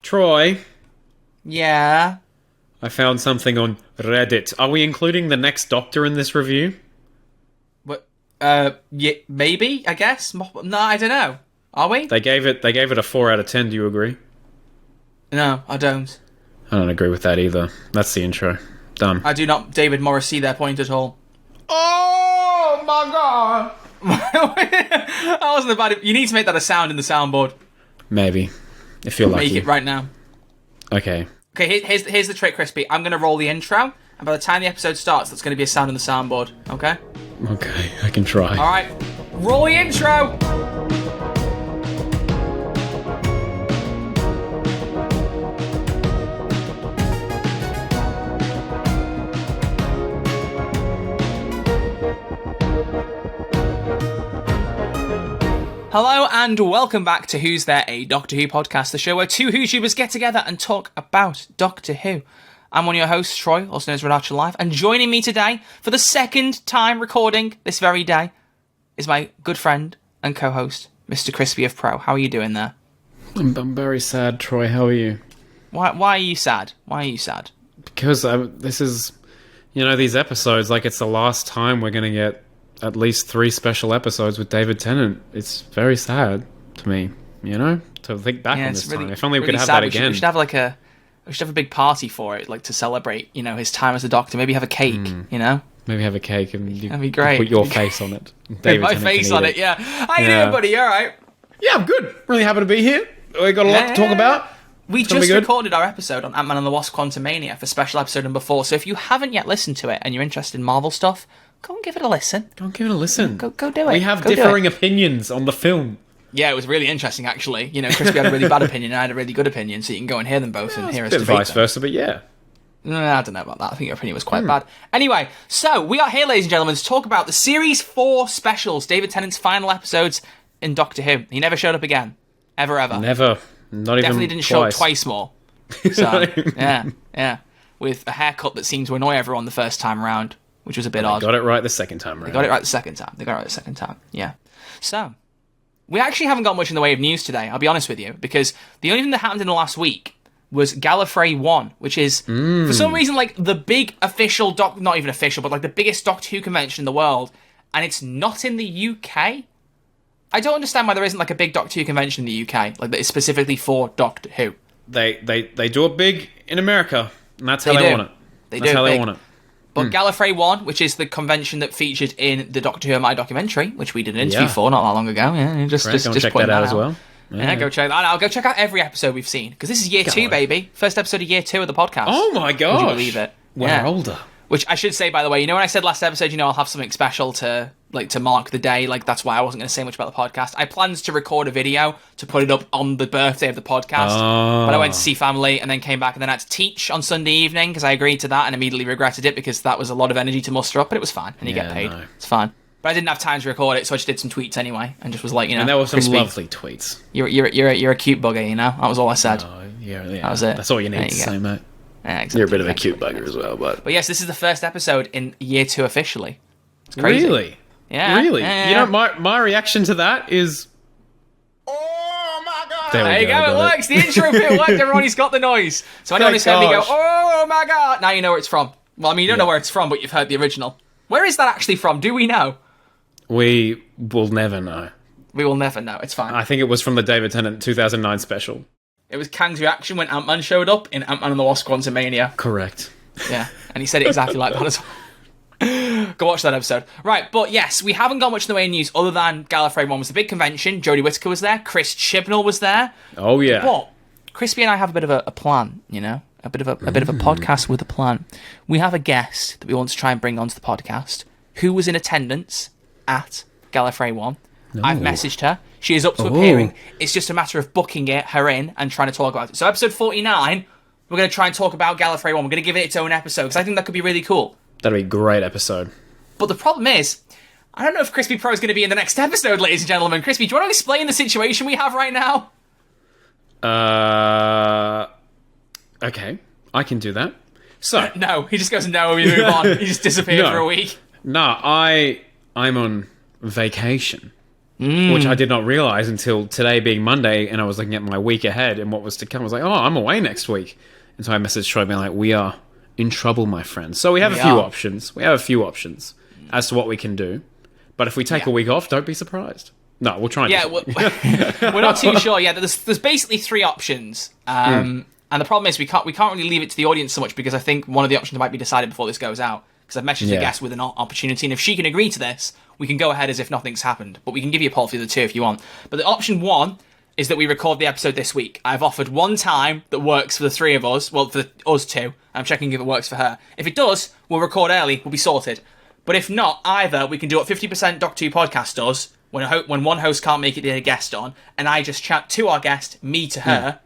Troy, Yeah. I found something on Reddit. Are we including the next Doctor in this review? What? Yeah, maybe, I guess. No, I don't know. Are we? They gave it a 4 out of 10. Do you agree? No, I don't. I don't agree with that either. That's the intro. Done. I do not, David Morris, see their point at all. Oh my god! That wasn't a bad. You need to make that a sound in the soundboard. Maybe. If you're lucky. Make it right now. Okay. Okay, here's the trick, Crispy. I'm going to roll the intro, and by the time the episode starts, that's going to be a sound on the soundboard. Okay? Okay, I can try. Alright. Roll the intro! Hello and welcome back to Who's There, a Doctor Who podcast, the show where two Who'tubers get together and talk about Doctor Who. I'm one of your hosts, Troy, also known as Red Archer Live, and joining me today, for the second time recording this very day, is my good friend and co-host, Mr. Crispy of Pro. How are you doing there? I'm very sad, Troy. How are you? Why are you sad? Why are you sad? Because this is, these episodes, like it's the last time we're going to get at least 3 special episodes with David Tennant. It's very sad to me, to think back on this time. If only we could have that again. We should have a big party for it, like to celebrate, his time as a Doctor. Maybe have a cake, Maybe have a cake and that'd be great. Put your face on it. David My Tennant face on it, yeah. How you doing, buddy? You all right? Yeah, I'm good. Really happy to be here. We got a lot to talk about. We just recorded our episode on Ant-Man and the Wasp: Quantumania for special episode number 4. So if you haven't yet listened to it and you're interested in Marvel stuff, go and give it a listen. Go do it. We have differing opinions on the film. Yeah, it was really interesting, actually. Crispy had a really bad opinion and I had a really good opinion, so you can go and hear them both and hear us debate vice versa, but yeah. No, I don't know about that. I think your opinion was quite bad. Anyway, so we are here, ladies and gentlemen, to talk about the Series 4 specials, David Tennant's final episodes in Doctor Who. He never showed up again. Ever. Never. Not even Definitely didn't show up twice more. So, yeah. With a haircut that seemed to annoy everyone the first time around, which was a bit odd. Got it right the second time around. They got it right the second time. Yeah. So, we actually haven't got much in the way of news today, I'll be honest with you, because the only thing that happened in the last week was Gallifrey 1, which is, for some reason, like, the big official, not even official, but like the biggest Doctor Who convention in the world, and it's not in the UK? I don't understand why there isn't, like, a big Doctor Who convention in the UK, like, that is specifically for Doctor Who. They do it big in America, and that's how they want it. That's how they want it. But Gallifrey 1, which is the convention that featured in the Doctor Who My documentary, which we did an interview for not that long ago. Yeah, just check that out as well. Yeah, go check that out. I'll go check out every episode we've seen, because this is year 2, baby. First episode of year 2 of the podcast. Oh my gosh. Would you believe it? We're older. Which I should say, by the way, when I said last episode, I'll have something special to mark the day. Like, that's why I wasn't going to say much about the podcast. I planned to record a video to put it up on the birthday of the podcast. But I went to see family and then came back and then I had to teach on Sunday evening because I agreed to that and immediately regretted it because that was a lot of energy to muster up, but it was fine. And you get paid. No. It's fine. But I didn't have time to record it, so I just did some tweets anyway and just was like, And there were some lovely tweets. You're a cute bugger, That was all I said. Yeah. That was it. That's all you need to say, mate. Yeah, exactly. You're a bit of a cute bugger as well, but yes, this is the first episode in year 2 officially. It's crazy. Really? Yeah. Really? Yeah. My reaction to that is, oh my god! There you go. It works. The intro bit worked. Everybody's got the noise. So anyone who's heard me go, oh my god! Now you know where it's from. Well, I mean, you don't know where it's from, but you've heard the original. Where is that actually from? Do we know? We will never know. We will never know. It's fine. I think it was from the David Tennant 2009 special. It was Kang's reaction when Ant-Man showed up in Ant-Man and the Wasp: Quantumania. Correct. Yeah, and he said it exactly like that as well. Go watch that episode. Right, but yes, we haven't got much in the way of news other than Gallifrey 1 was the big convention. Jodie Whittaker was there. Chris Chibnall was there. Oh, yeah. But Crispy and I have a bit of a plan, A bit of a podcast with a plan. We have a guest that we want to try and bring onto the podcast who was in attendance at Gallifrey 1. No. I've messaged her. She is up to appearing. It's just a matter of booking her in and trying to talk about it. So episode 49, we're going to try and talk about Gallifrey 1. We're going to give it its own episode because I think that could be really cool. That'd be a great episode. But the problem is, I don't know if Crispy Pro is going to be in the next episode, ladies and gentlemen. Crispy, do you want to explain the situation we have right now? Okay. I can do that. So no, he just goes no and we move on. He just disappeared for a week. No, I'm on vacation. which I did not realize until today being Monday, and I was looking at my week ahead and what was to come. I was like, oh, I'm away next week. And so I messaged Troy being like, we are in trouble, my friends. So we have a few options. We have a few options as to what we can do. But if we take a week off, don't be surprised. No, we'll try and we're not too sure. Yeah, there's basically 3 options. And the problem is we can't really leave it to the audience so much, because I think one of the options might be decided before this goes out. Because I've messaged the guest with an opportunity, and if she can agree to this, we can go ahead as if nothing's happened. But we can give you a poll for the other 2 if you want. But the option 1 is that we record the episode this week. I've offered one time that works for the 3 of us. Well, for us 2. I'm checking if it works for her. If it does, we'll record early. We'll be sorted. But if not, either we can do what 50% Doc 2 podcast does, when one host can't make it, get a guest on, and I just chat to our guest, me to her,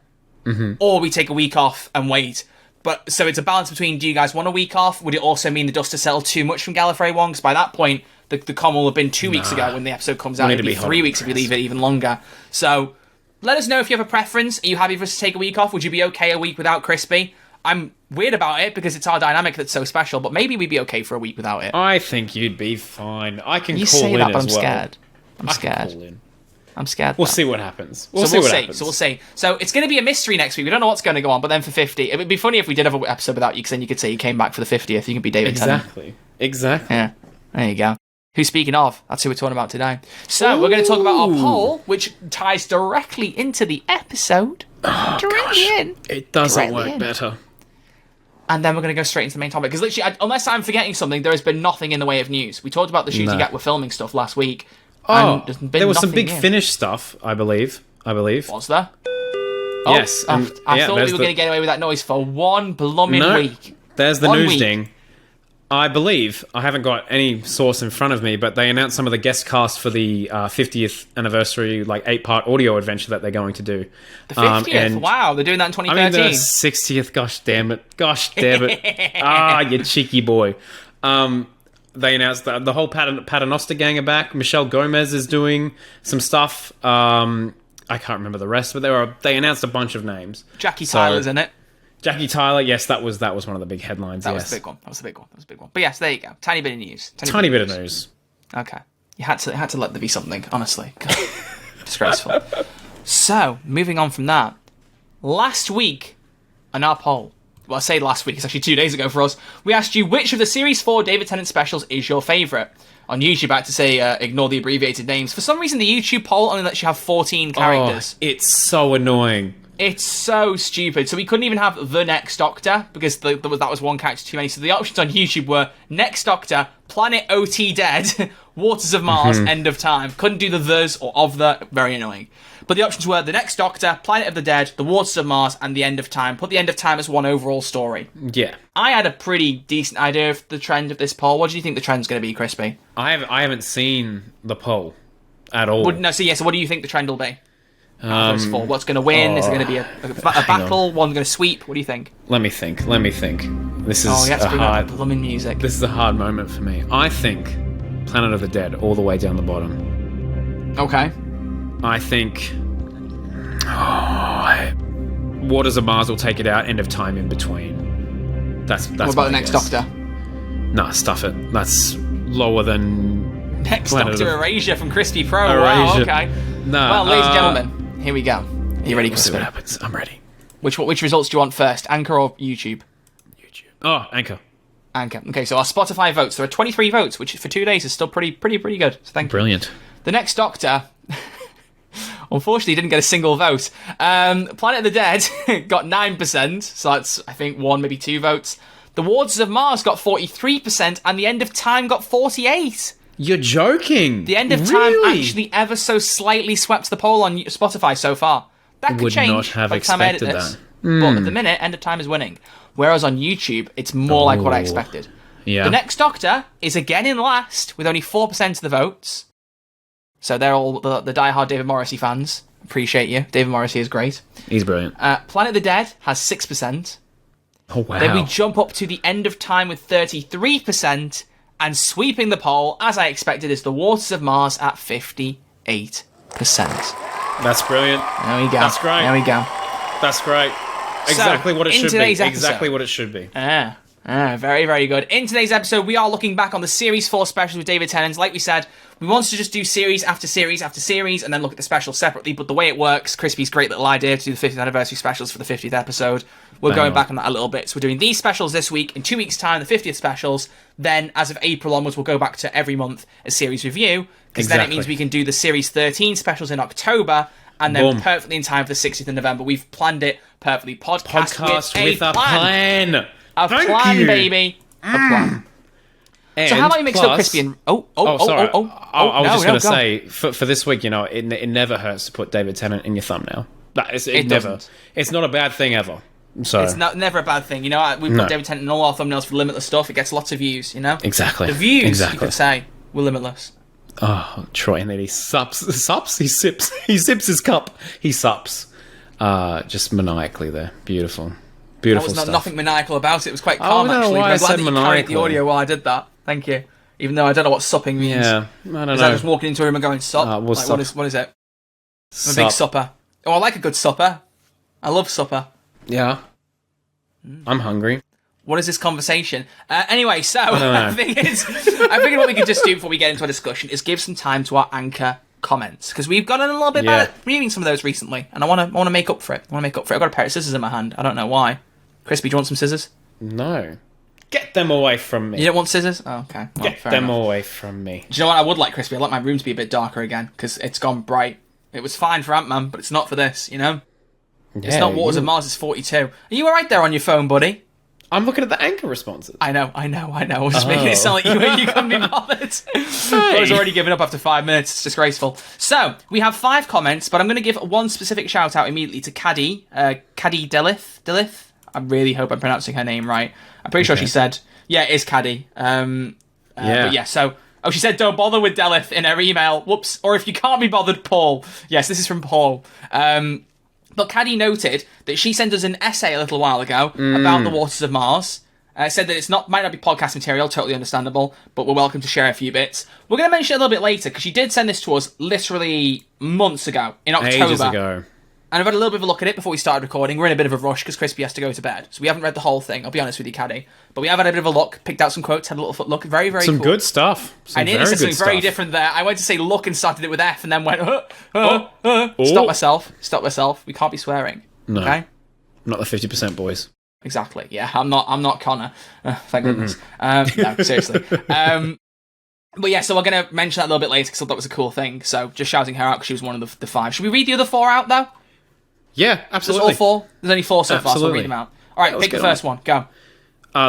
or we take a week off and wait. But so it's a balance between, do you guys want a week off? Would it also mean the dust has settled too much from Gallifrey 1? Because by that point, the con will have been 2 weeks ago when the episode comes out. It'll be 3 weeks if you leave it even longer. So let us know if you have a preference. Are you happy for us to take a week off? Would you be okay a week without Crispy? I'm weird about it because it's our dynamic that's so special, but maybe we'd be okay for a week without it. I think you'd be fine. I can you call say in that, but as I'm well. scared. I'm I scared. can call in. I'm scared. We'll see what happens. We'll see what happens. So we'll see. So it's going to be a mystery next week. We don't know what's going to go on, but then for 50, it would be funny if we did have an episode without you, because then you could say you came back for the 50th. You could be David Tennant. Exactly. Yeah. There you go. Who, speaking of, that's who we're talking about today. So we're going to talk about our poll, which ties directly into the episode. It doesn't work better. And then we're going to go straight into the main topic. Because literally, unless I'm forgetting something, there has been nothing in the way of news. We talked about the shooting at we're filming stuff last week. Oh, there was some big Finnish stuff, I believe. Was there? Yes. I thought we were going to get away with that noise for one blooming week. There's the news ding. I believe, I haven't got any source in front of me, but they announced some of the guest cast for the 50th anniversary, 8-part audio adventure that they're going to do. The 50th? Wow, they're doing that in 2013. I mean, the 60th, gosh damn it. Ah, you cheeky boy. They announced the whole Paternoster gang are back. Michelle Gomez is doing some stuff. I can't remember the rest, but they announced a bunch of names. Jackie Tyler's in it. Jackie Tyler, yes, that was one of the big headlines. That was the big one. But yes, there you go. Tiny bit of news. Tiny bit of news. Okay, you had to let there be something. Honestly, disgraceful. So moving on from that, last week on our poll. Well, I say last week, it's actually 2 days ago for us. We asked you which of the Series 4 David Tennant specials is your favourite. On YouTube, I had to say ignore the abbreviated names. For some reason, the YouTube poll only lets you have 14 characters. Oh, it's so annoying. It's so stupid. So we couldn't even have the Next Doctor, because that was one character too many. So the options on YouTube were Next Doctor, Planet OT Dead, Waters of Mars, End of Time. Couldn't do the thes or of the. Very annoying. But the options were the Next Doctor, Planet of the Dead, the Waters of Mars, and the End of Time. Put the End of Time as one overall story. Yeah. I had a pretty decent idea of the trend of this poll. What do you think the trend's going to be, Crispy? I haven't seen the poll at all. So what do you think the trend will be? What's going to win? Is it going to be a battle? One going to sweep? What do you think? Let me think. This is blooming music. This is a hard moment for me. I think Planet of the Dead all the way down the bottom. Okay. I think Waters of Mars will take it out. End of Time in between. That's what about the Next Doctor? Nah, stuff it. That's lower than Next Doctor Erasure from Crispy Pro. Erasure. Wow, okay. Nah, well, ladies and gentlemen, here we go. Are you ready, We'll see what happens. I'm ready. Which results do you want first? Anchor or YouTube? YouTube. Oh, Anchor. Okay, so our Spotify votes. There are 23 votes, which for 2 days is still pretty good. So thank you. Brilliant. The Next Doctor, unfortunately, didn't get a single vote. Planet of the Dead got 9%, so that's, I think, 1, maybe 2 votes. The Waters of Mars got 43%, and The End of Time got 48%. You're joking. The End of Time actually ever so slightly swept the poll on Spotify so far. That could change not have by the time I edit expected this. that. But at the minute, End of Time is winning. Whereas on YouTube, it's more like what I expected. Yeah. The Next Doctor is again in last with only 4% of the votes. So they're all the diehard David Morrissey fans. Appreciate you. David Morrissey is great. He's brilliant. Planet of the Dead has 6%. Oh, wow. Then we jump up to The End of Time with 33%. And sweeping the poll, as I expected, is The Waters of Mars at 58%. That's brilliant. There we go. That's great. There we go. That's great. Exactly what it should be. Episode, exactly what it should be. Yeah. Very, very good. In today's episode, we are looking back on the Series 4 specials with David Tennant. Like we said, we wanted to just do series after series after series and then look at the specials separately, but the way it works, Crispy's great little idea to do the 50th anniversary specials for the 50th episode. We're going back on that a little bit. So we're doing these specials this week. In 2 weeks' time, the 50th specials. Then, as of April onwards, we'll go back to every month a series review, because then it means we can do the Series 13 specials in October, and then perfectly in time for the 60th of November. We've planned it perfectly. Podcast with a plan. A plan, baby. A plan. And so how about you mix up Crispy and... I was just going to say, for this week, it never hurts to put David Tennant in your thumbnail. It never. Doesn't. It's not a bad thing ever. So it's never a bad thing. We put David Tennant in all our thumbnails for limitless stuff. It gets lots of views, Exactly. The views, you could say, were limitless. Oh, Troy, and then he sups. He sips. He sips his cup. He sups. Just maniacally there. Beautiful. Beautiful stuff. Nothing maniacal about it. It was quite calm, actually. Why I'm glad that you maniacal. carried the audio while I did that. Thank you. Even though I don't know what supping means. Yeah, I don't know. Is that just walking into a room and going, sup? Sup. What is it? I'm a big supper. Oh, I like a good supper. I love supper. Yeah. I'm hungry. What is this conversation? Anyway, so I figured what we could just do before we get into our discussion is give some time to our anchor comments, because we've gotten a little bit bad at reading some of those recently, and I want to make up for it. I've got a pair of scissors in my hand. I don't know why. Crispy, do you want some scissors? No. Get them away from me. You don't want scissors? Oh, okay. Well, Get them away from me. Do you know what I would like, Crispy? I'd like my room to be a bit darker again, because it's gone bright. It was fine for Ant-Man, but it's not for this, Yeah, it's not Waters of Mars, it's 42. Are you alright there on your phone, buddy? I'm looking at the anchor responses. I know. I was just making it sound like you couldn't be bothered. I was already giving up after 5 minutes. It's disgraceful. So, we have 5 comments, but I'm going to give one specific shout out immediately to Caddy. Caddy Delith. I really hope I'm pronouncing her name right. I'm pretty sure she said, it is Caddy. But so... Oh, she said, don't bother with Delith in her email. Whoops. Or if you can't be bothered, Paul. Yes, this is from Paul. But Caddy noted that she sent us an essay a little while ago about the Waters of Mars. Said that might not be podcast material, totally understandable, but we're welcome to share a few bits. We're going to mention it a little bit later, because she did send this to us literally months ago, in October. Ages ago. And I've had a little bit of a look at it before we started recording. We're in a bit of a rush because Crispy has to go to bed. So we haven't read the whole thing, I'll be honest with you, Caddy. But we have had a bit of a look, picked out some quotes, had a little look. Very, very cool. Some good stuff. I nearly said something very different there. I went to say look and started it with F and then went, Stop myself. We can't be swearing. No. Okay? Not the 50% boys. Exactly. Yeah, I'm not Connor. Thank goodness. No, seriously. But yeah, so we're going to mention that a little bit later because I thought that was a cool thing. So just shouting her out because she was one of the 5. Should we read the other 4 out, though? Yeah, absolutely. There's all 4? There's only 4 so far, so we'll read them out. All right, pick the first one. Go.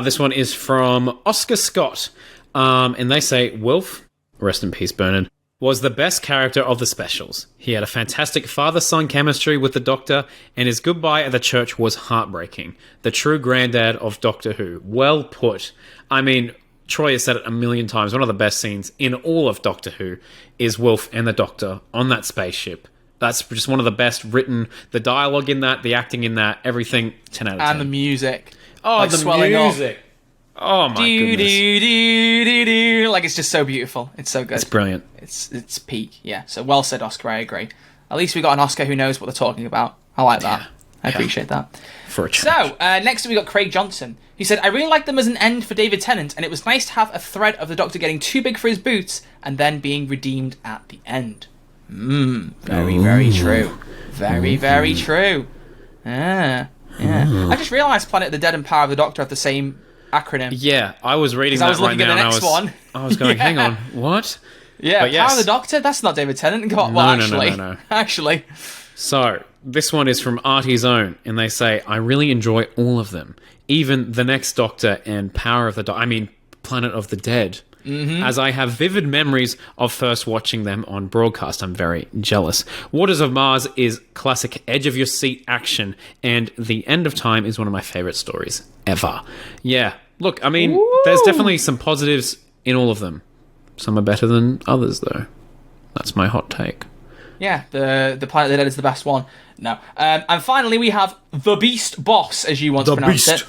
This one is from Oscar Scott. And they say, Wilf, rest in peace, Bernard, was the best character of the specials. He had a fantastic father-son chemistry with the Doctor, and his goodbye at the church was heartbreaking. The true granddad of Doctor Who. Well put. I mean, Troy has said it a million times. One of the best scenes in all of Doctor Who is Wilf and the Doctor on that spaceship. That's just one of the best written. The dialogue in that, the acting in that, everything 10 out of 10. And the music. Oh, the music. Oh my goodness. Like, it's just so beautiful. It's so good. It's brilliant. It's peak. Yeah. So well said, Oscar. I agree. At least we got an Oscar who knows what they're talking about. I like that. Yeah. I appreciate that. For a change. So, next we got Craig Johnson. He said, I really liked them as an end for David Tennant, and it was nice to have a thread of the Doctor getting too big for his boots and then being redeemed at the end. Very, very true. Very, very true. Yeah. I just realised Planet of the Dead and Power of the Doctor have the same acronym. Yeah, I was reading that right now, I was going, hang on, what? Yeah, Power of the Doctor? That's not David Tennant. No. Actually. So, this one is from Artie's Own, and they say, I really enjoy all of them. Even The Next Doctor and Power of the Planet of the Dead. As I have vivid memories of first watching them on broadcast. I'm very jealous. Waters of Mars is classic edge-of-your-seat action, and The End of Time is one of my favourite stories ever. Yeah, look, I mean, there's definitely some positives in all of them. Some are better than others, though. That's my hot take. Yeah, the Planet of the Dead is the best one. No. And finally, we have The Beast Boss, as you want to pronounce it.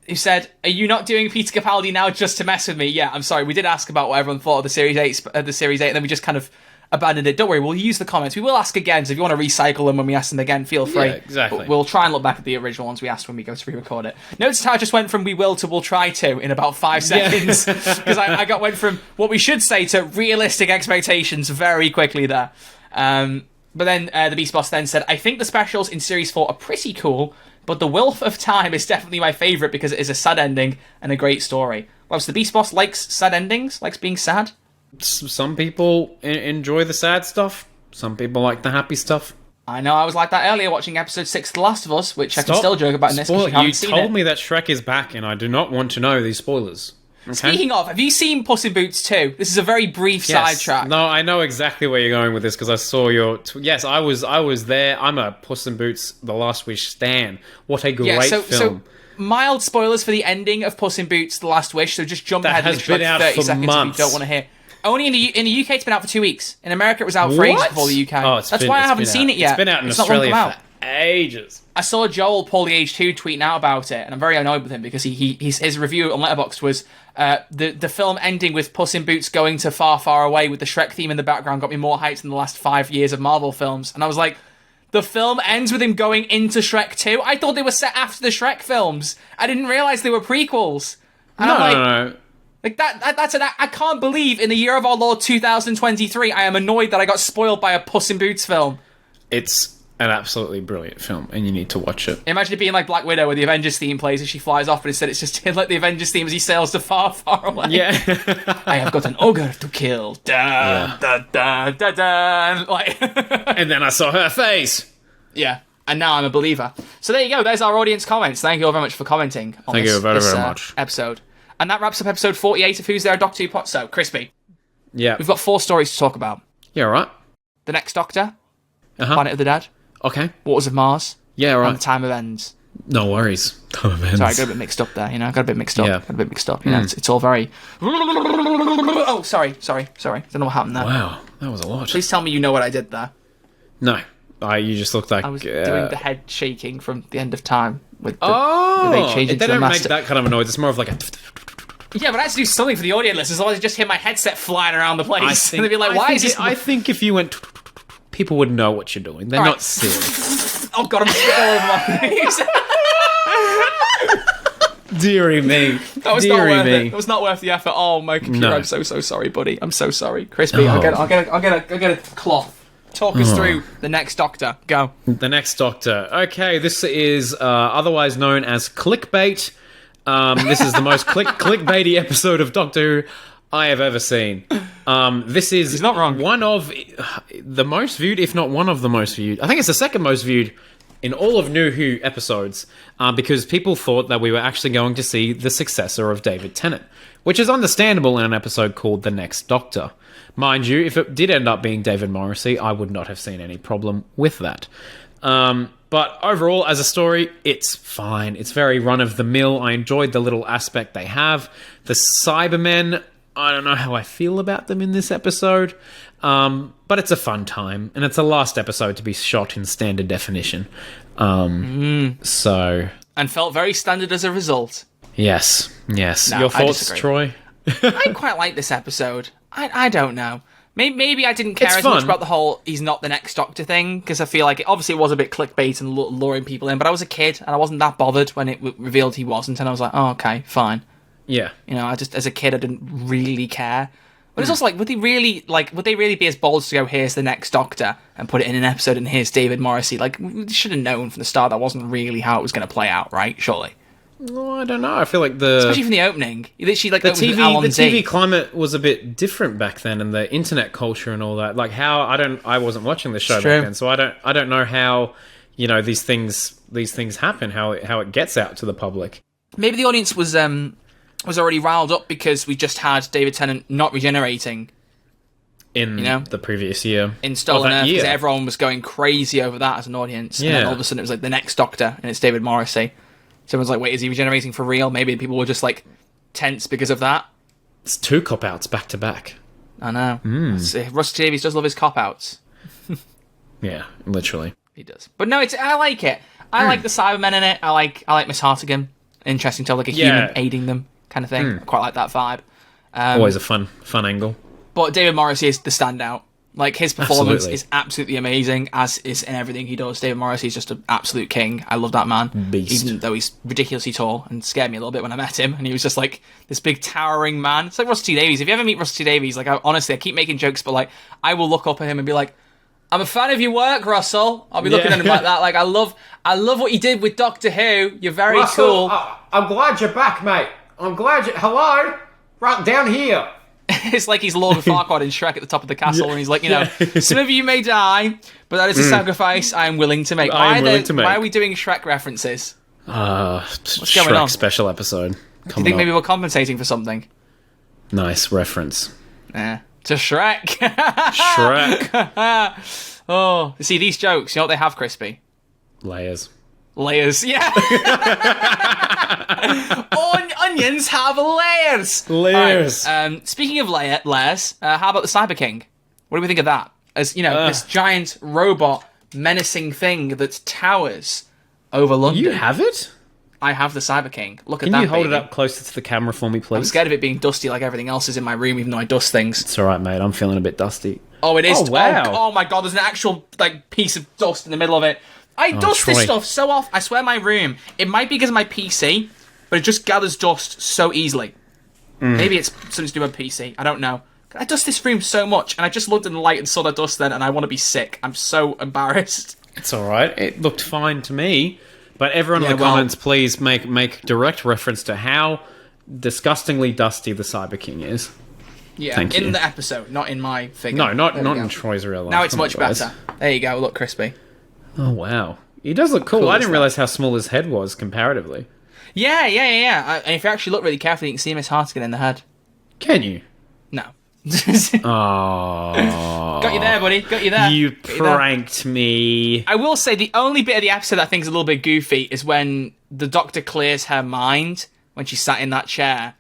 Who said, are you not doing Peter Capaldi now just to mess with me? Yeah, I'm sorry. We did ask about what everyone thought of the Series 8, and then we just kind of abandoned it. Don't worry, we'll use the comments. We will ask again, so if you want to recycle them when we ask them again, feel free. Yeah, exactly. But we'll try and look back at the original ones we asked when we go to re-record it. Notice how I just went from we will to we'll try to in about 5 seconds. Because I went from what we should say to realistic expectations very quickly there. But then the Beast Boss then said, I think the specials in Series 4 are pretty cool, but The Wilf of Time is definitely my favourite because it is a sad ending and a great story. Well, so the Beast Boss likes sad endings, likes being sad. Some people enjoy the sad stuff. Some people like the happy stuff. I know, I was like that earlier watching episode 6 of The Last of Us, which I can still joke about in this because you haven't seen it. You told me that Shrek is back, and I do not want to know these spoilers. Okay? Speaking of, have you seen Puss in Boots 2? This is a very brief sidetrack. No, I know exactly where you're going with this because I saw your... yes, I was there. I'm a Puss in Boots The Last Wish stan. What a great film. So mild spoilers for the ending of Puss in Boots The Last Wish, so just jump ahead has been out 30 for seconds months. if you don't want to hear. Only in the UK it's been out for 2 weeks. In America it was out for ages before the UK. Oh, That's why I haven't seen it yet. It's been out in Australia for ages. I saw Joel Paul the Age 2 tweeting out about it, and I'm very annoyed with him because his review on Letterboxd was the film ending with Puss in Boots going to Far, Far Away with the Shrek theme in the background got me more hyped than the last 5 years of Marvel films. And I was like, the film ends with him going into Shrek 2? I thought they were set after the Shrek films. I didn't realise they were prequels. And No. Like I can't believe in the year of our Lord 2023 I am annoyed that I got spoiled by a Puss in Boots film. It's an absolutely brilliant film, and you need to watch it. Imagine it being like Black Widow where the Avengers theme plays as she flies off, but instead it's just like the Avengers theme as he sails to far, far away. Yeah. I have got an ogre to kill. Dun, dun, dun, dun, dun. Like And then I saw her face. Yeah. And now I'm a believer. So there you go. There's our audience comments. Thank you all very much for commenting on Thank this, you very, this, very much. episode. And that wraps up episode 48 of Who's There, Doctor Who Pot. So, Crispy, Yeah. we've got 4 stories to talk about. Yeah, right. The Next Doctor, Uh-huh. Planet of the Dead, Okay. Waters of Mars, Yeah, and right. The Time of Ends. No worries. Time of Ends. Sorry, I got a bit mixed up there, you know. I got a bit mixed up. Yeah. Got a bit mixed up, you know. It's all very... Oh, sorry. Don't know what happened there. Wow, that was a lot. Please tell me you know what I did there. No. You just looked like... I was doing the head shaking from The End of Time with the... Oh! they changed it They to the don't make master... that kind of a noise. It's more of like a... Yeah, but I had to do something for the audio listeners, otherwise I just hear my headset flying around the place. And they'd be like, why is this... I think if you went... People would know what you're doing. They're not serious. Oh god, I'm spitting all over my face. Deary me. That was not worth it. It was not worth the effort. Oh, my computer, No. I'm so sorry, buddy. I'm so sorry. Crispy, I'll get a cloth. Talk us through The Next Doctor. Go. The Next Doctor. Okay, this is otherwise known as clickbait. This is the most clickbaity episode of Doctor Who I have ever seen. This is He's not wrong. one of the most viewed, if not one of the most viewed. I think it's the second most viewed in all of New Who episodes, because people thought that we were actually going to see the successor of David Tennant, which is understandable in an episode called The Next Doctor. Mind you, if it did end up being David Morrissey, I would not have seen any problem with that. But overall, as a story, it's fine. It's very run-of-the-mill. I enjoyed the little aspect they have. The Cybermen, I don't know how I feel about them in this episode, but it's a fun time, and it's the last episode to be shot in standard definition. So... And felt very standard as a result. Yes. No, Your I thoughts, disagree. Troy? I quite like this episode. I don't know. Maybe I didn't care It's as much fun. about the whole he's not the next Doctor thing, because I feel like it obviously was a bit clickbait and luring people in, but I was a kid and I wasn't that bothered when it revealed he wasn't, and I was like, oh, okay, fine. Yeah. You know, I just, as a kid, I didn't really care. But it's also like, would they really be as bold as to go, here's the Next Doctor, and put it in an episode, and here's David Morrissey? Like, we should have known from the start that wasn't really how it was going to play out, right? Surely. Oh, I don't know. I feel like Especially from the opening. She like the opens with Alan Z. TV climate was a bit different back then, and the internet culture and all that. Like how I wasn't watching the show back then, so I don't know how, you know, these things happen, how it gets out to the public. Maybe the audience was already riled up because we just had David Tennant not regenerating In the previous year, in Stolen that Earth, because year. everyone was going crazy over that as an audience. And then Yeah. all of a sudden it was like the Next Doctor, and it's David Morrissey. So everyone's like, wait, is he regenerating for real? Maybe people were just like tense because of that. It's 2 cop-outs back to back. I know. Russ Davies does love his cop-outs. Yeah, literally. He does. But no, I like it. I like the Cybermen in it. I like Miss Hartigan. Interesting to have like a human aiding them kind of thing. I quite like that vibe. Always a fun angle. But David Morrissey is the standout. Like, his performance Absolutely. is absolutely amazing, as is in everything he does. David Morrissey's just an absolute king. I love that man. Beast. Even though he's ridiculously tall and scared me a little bit when I met him. And he was just like this big towering man. It's like Russell T Davies. If you ever meet Russell T Davies, like, honestly, I keep making jokes, but like, I will look up at him and be like, I'm a fan of your work, Russell. I'll be looking at him like that. Like, I love what you did with Doctor Who. You're very Russell, cool. I'm glad you're back, mate. I'm glad you... Hello? Right down here. It's like he's Lord Farquaad in Shrek at the top of the castle, and he's like, some of you may die, but that is a sacrifice I'm willing to make. I am willing to make. Why are we doing Shrek references? What's going on? special episode. Do you think maybe we're compensating for something? Nice reference. To Shrek. Shrek. Oh, see, these jokes, you know what they have, Crispy? Layers. Layers, yeah. Onions have layers. Layers. Right, speaking of layers, how about the Cyber King? What do we think of that? As this giant robot menacing thing that towers over London. You have it? I have the Cyber King. Look at Can that. you hold baby. it up closer to the camera for me, please? I'm scared of it being dusty like everything else is in my room, even though I dust things. It's alright, mate. I'm feeling a bit dusty. Oh, it is. Oh, wow. Oh my god, there's an actual piece of dust in the middle of it. I dust this Troy. stuff so often. I swear my room, it might be because of my PC, but it just gathers dust so easily. Maybe it's something to do with my PC. I don't know. I dust this room so much, and I just looked in the light and saw the dust then, and I want to be sick. I'm so embarrassed. It's alright. It looked fine to me. But everyone in the well- comments, please make direct reference to how disgustingly dusty the Cyber King is. Yeah, Thank in you. the episode, not in my figure. No, not There we in go. Troy's real life. Now it's Come on, much guys. better. There you go. Look, Crispy. Oh, wow. He does look cool. Cool I as didn't that. realise how small his head was comparatively. Yeah. And if you actually look really carefully, you can see Miss Hartigan in the head. Can you? No. Oh. Got you there, buddy. Got you there. You Got you there. pranked me. I will say the only bit of the episode that I think is a little bit goofy is when the Doctor clears her mind when she sat in that chair.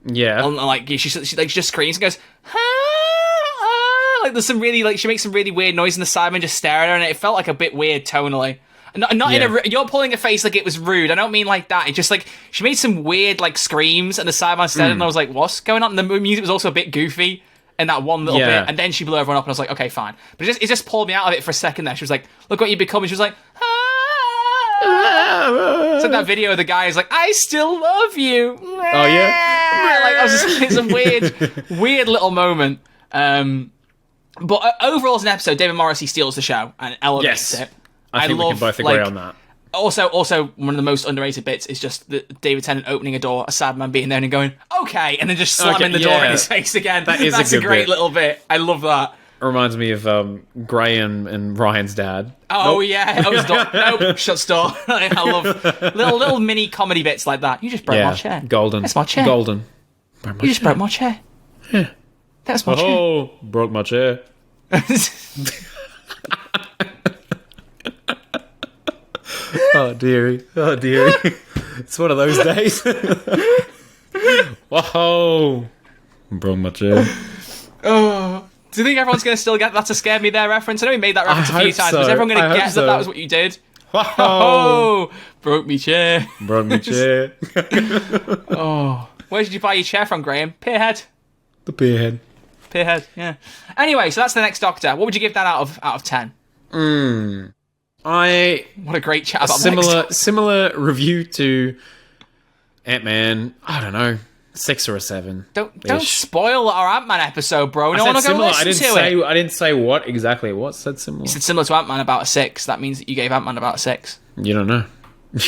Yeah. And like she just screams and goes, ah. Like there's some really she makes some really weird noise, and the Cybermen just stare at her, and it felt like a bit weird tonally. Not in Yeah. you're pulling a face like it was rude. I don't mean like that. It just she made some weird screams, and the Cyberman stared, and I was like, what's going on? And the music was also a bit goofy in that one little Yeah. bit, and then she blew everyone up, and I was like, okay, fine. But it just pulled me out of it for a second there. She was like, look what you become, and she was like, ah. It's like that video of the guy who's like, I still love you. Oh, yeah? I was just, it's a weird little moment. But overall, as an episode, David Morrissey steals the show and elevates Yes. it. I think we can both agree on that. Also, one of the most underrated bits is just David Tennant opening a door, a sad man being there and going, okay, and then just slamming the door in yeah. his face again. Is a That's good great bit. little bit. I love that. Reminds me of Gray and Ryan's dad. Oh, yeah. I was nope, shut door. I love little mini comedy bits like that. You just broke my chair. Golden. That's my chair. Golden. You just broke my chair. Yeah. That's my chair. Oh, broke my chair. Oh, dearie. Oh, dearie. It's one of those days. Whoa. Broke my chair. Oh. Do you think everyone's going to still get That's a Scare Me There reference? I know we made that reference a few hope times. so. Was everyone going I to hope get so. that was what you did? Whoa. Oh, broke me chair. Broke my chair. Oh. Where did you buy your chair from, Graham? Pierhead. The beard. Pierhead, yeah. Anyway, so that's the next Doctor. What would you give that out of 10? I What a great chat about the next similar review to Ant-Man. I don't know, 6 or a 7. Don't spoil our Ant-Man episode, bro. No I one will said go similar. listen to it. I didn't say what exactly it was. Said similar. You said similar to Ant-Man about a 6. That means that you gave Ant-Man about a 6. You don't know.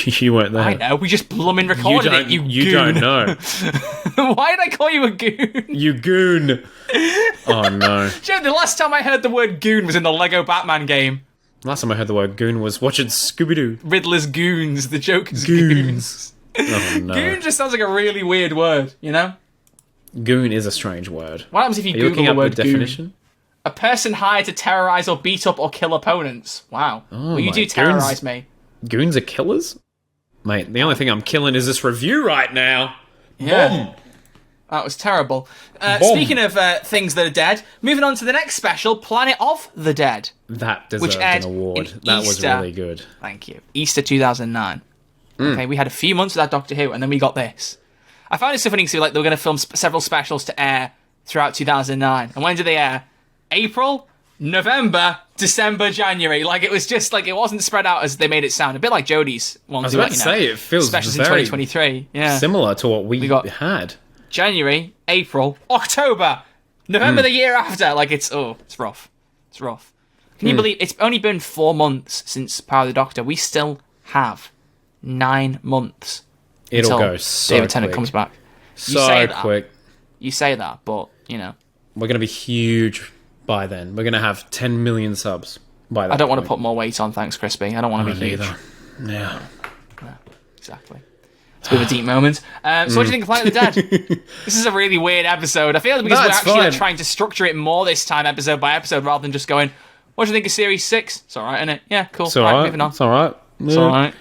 You weren't there. I know. We just blummin' recorded it, you You goon. don't know. Why did I call you a goon? You goon. Oh no. Joe, the last time I heard the word goon was in the Lego Batman game. Last time I heard the word goon was watching Scooby-Doo. Riddler's Goons. The joke is goons. Oh no. Goon just sounds like a really weird word, you know? Goon is a strange word. What happens if you Are you Google looking the up the word goon? definition? A person hired to terrorize or beat up or kill opponents. Wow. Well, you my do terrorize me. Goons are killers? Mate, the only thing I'm killing is this review right now. Yeah. Boom. That was terrible. Boom. Speaking of things that are dead, moving on to the next special, Planet of the Dead. That deserved aired an award. in That was Easter. really good. Thank you. Easter 2009. Okay, we had a few months of that Doctor Who, and then we got this. I found it so funny because they were going to film several specials to air throughout 2009. And when did they air? April? November, December, January. Like, it was just like, it wasn't spread out as they made it sound. A bit like Jodie's one. I was about to say, it feels specials very in 2023. Yeah. similar to what we had. January, April, October, November the year after. Like, it's rough. It's rough. Can you believe it's only been 4 months since Power of the Doctor? We still have 9 months. It'll go so David Tennant quick. comes back. So quick. You say that, but, you know. We're going to be huge by then. We're going to have 10 million subs by that I don't want to point. put more weight on, thanks, Crispy. I don't want to be huge. Neither. Yeah. Exactly. It's a bit of a deep moment. So what do you think of Planet of the Dead? This is a really weird episode. I feel because we're actually trying to structure it more this time, episode by episode, rather than just going, what do you think of Series 6? It's alright, isn't it? Yeah, cool. It's alright. Moving on. It's alright. It's alright.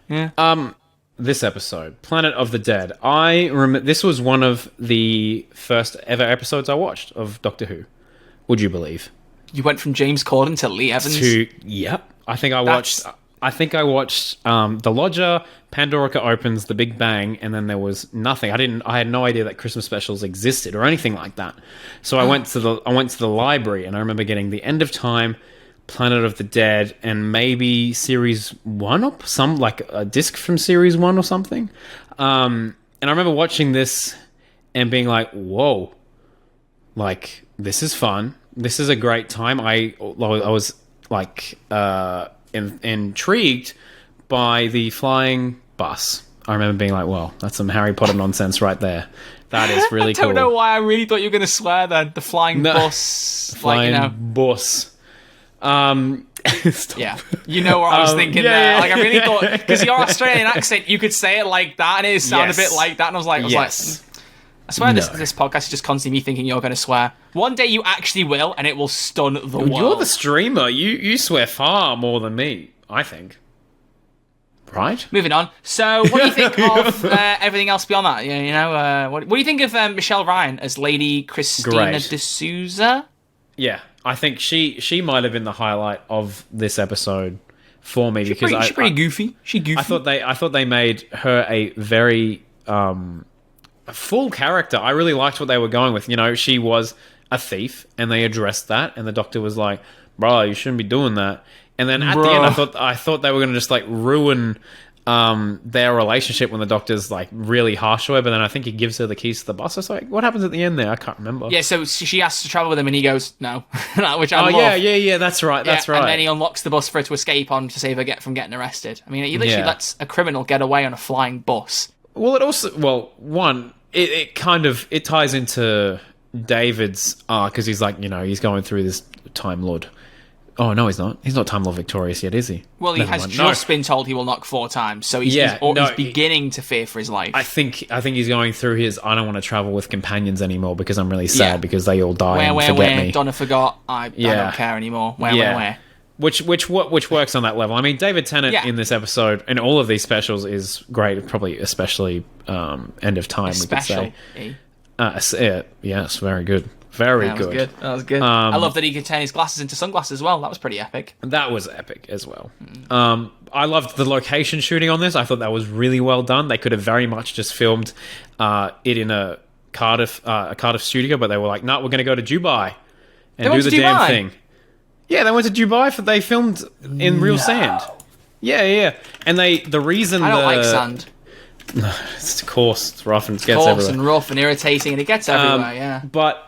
Yeah. This episode, Planet of the Dead. I remember this was one of the first ever episodes I watched of Doctor Who. Would you believe? You went from James Corden to Lee Evans? Yep. I think I watched The Lodger, Pandorica Opens, The Big Bang, and then there was nothing. I had no idea that Christmas specials existed or anything like that. So I went to the library, and I remember getting The End of Time, Planet of the Dead, and maybe Series 1 or some, like a disc from Series 1 or something. And I remember watching this and being like, whoa, like, this is fun. This is a great time. I was like intrigued by the flying bus. I remember being like, well, that's some Harry Potter nonsense right there. That is really cool. I don't know why I really thought you were going to swear then. The flying bus. Flying bus. Yeah, you know what I was thinking there. Like, I really thought, because your Australian accent, you could say it like that, and it sounded a bit like that, and I was like, I swear this podcast is just constantly me thinking you're going to swear. One day you actually will, and it will stun the world. You're the streamer. You swear far more than me, I think. Right? Moving on. So, what do you think of everything else beyond that? You know, what do you think of Michelle Ryan as Lady Christina D'Souza? Yeah, I think she might have been the highlight of this episode for me because she's pretty goofy. She goofy. I thought they made her a very full character. I really liked what they were going with. You know, she was a thief, and they addressed that, and the Doctor was like, "Bro, you shouldn't be doing that." And then at the end, I thought they were going to just like ruin their relationship when the Doctor's like really harsh to her. But then I think he gives her the keys to the bus. I was like, what happens at the end there? I can't remember. Yeah, so she asks to travel with him, and he goes no, which I love. Yeah, that's right. That's right. And then he unlocks the bus for her to escape on to save her from getting arrested. I mean, he literally lets a criminal get away on a flying bus. Well, it kind of ties into David's arc because he's like, you know, he's going through this Time Lord. Oh, no, he's not. He's not Time Lord victorious yet, is he? Well, he has just been told he will knock 4 times, so he's beginning to fear for his life. I think he's going through his, I don't want to travel with companions anymore because I'm really sad because they all die and forget me. Donna forgot. I don't care anymore. Where? Which works on that level. I mean, David Tennant in this episode, and all of these specials, is great, probably especially End of Time, we could say. Yes, very good. Very good. That was good. I love that he could turn his glasses into sunglasses as well. That was pretty epic. That was epic as well. I loved the location shooting on this. I thought that was really well done. They could have very much just filmed it in a Cardiff studio, but they were like, no, we're going to go to Dubai and do the damn thing. Yeah, they went to Dubai. They filmed in real sand. Yeah. And the reason I don't like sand. It's coarse, it's rough, and it gets everywhere. And rough and irritating, and it gets everywhere. Yeah. But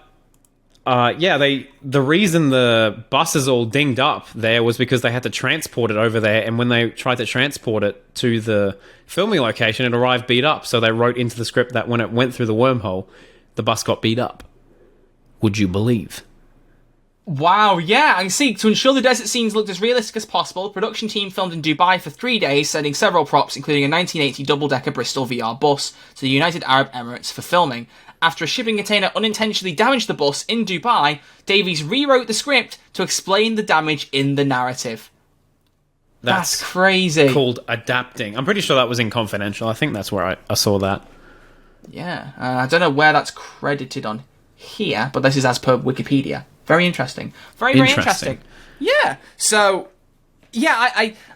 the reason the bus is all dinged up there was because they had to transport it over there, and when they tried to transport it to the filming location, it arrived beat up. So they wrote into the script that when it went through the wormhole, the bus got beat up. Would you believe? Wow, yeah, I see. To ensure the desert scenes looked as realistic as possible, the production team filmed in Dubai for 3 days, sending several props, including a 1980 double-decker Bristol VR bus, to the United Arab Emirates for filming. After a shipping container unintentionally damaged the bus in Dubai, Davies rewrote the script to explain the damage in the narrative. That's crazy. Called adapting. I'm pretty sure that was in Confidential. I think that's where I saw that. Yeah, I don't know where that's credited on here, but this is as per Wikipedia. Very interesting. Very interesting. Yeah. So, yeah,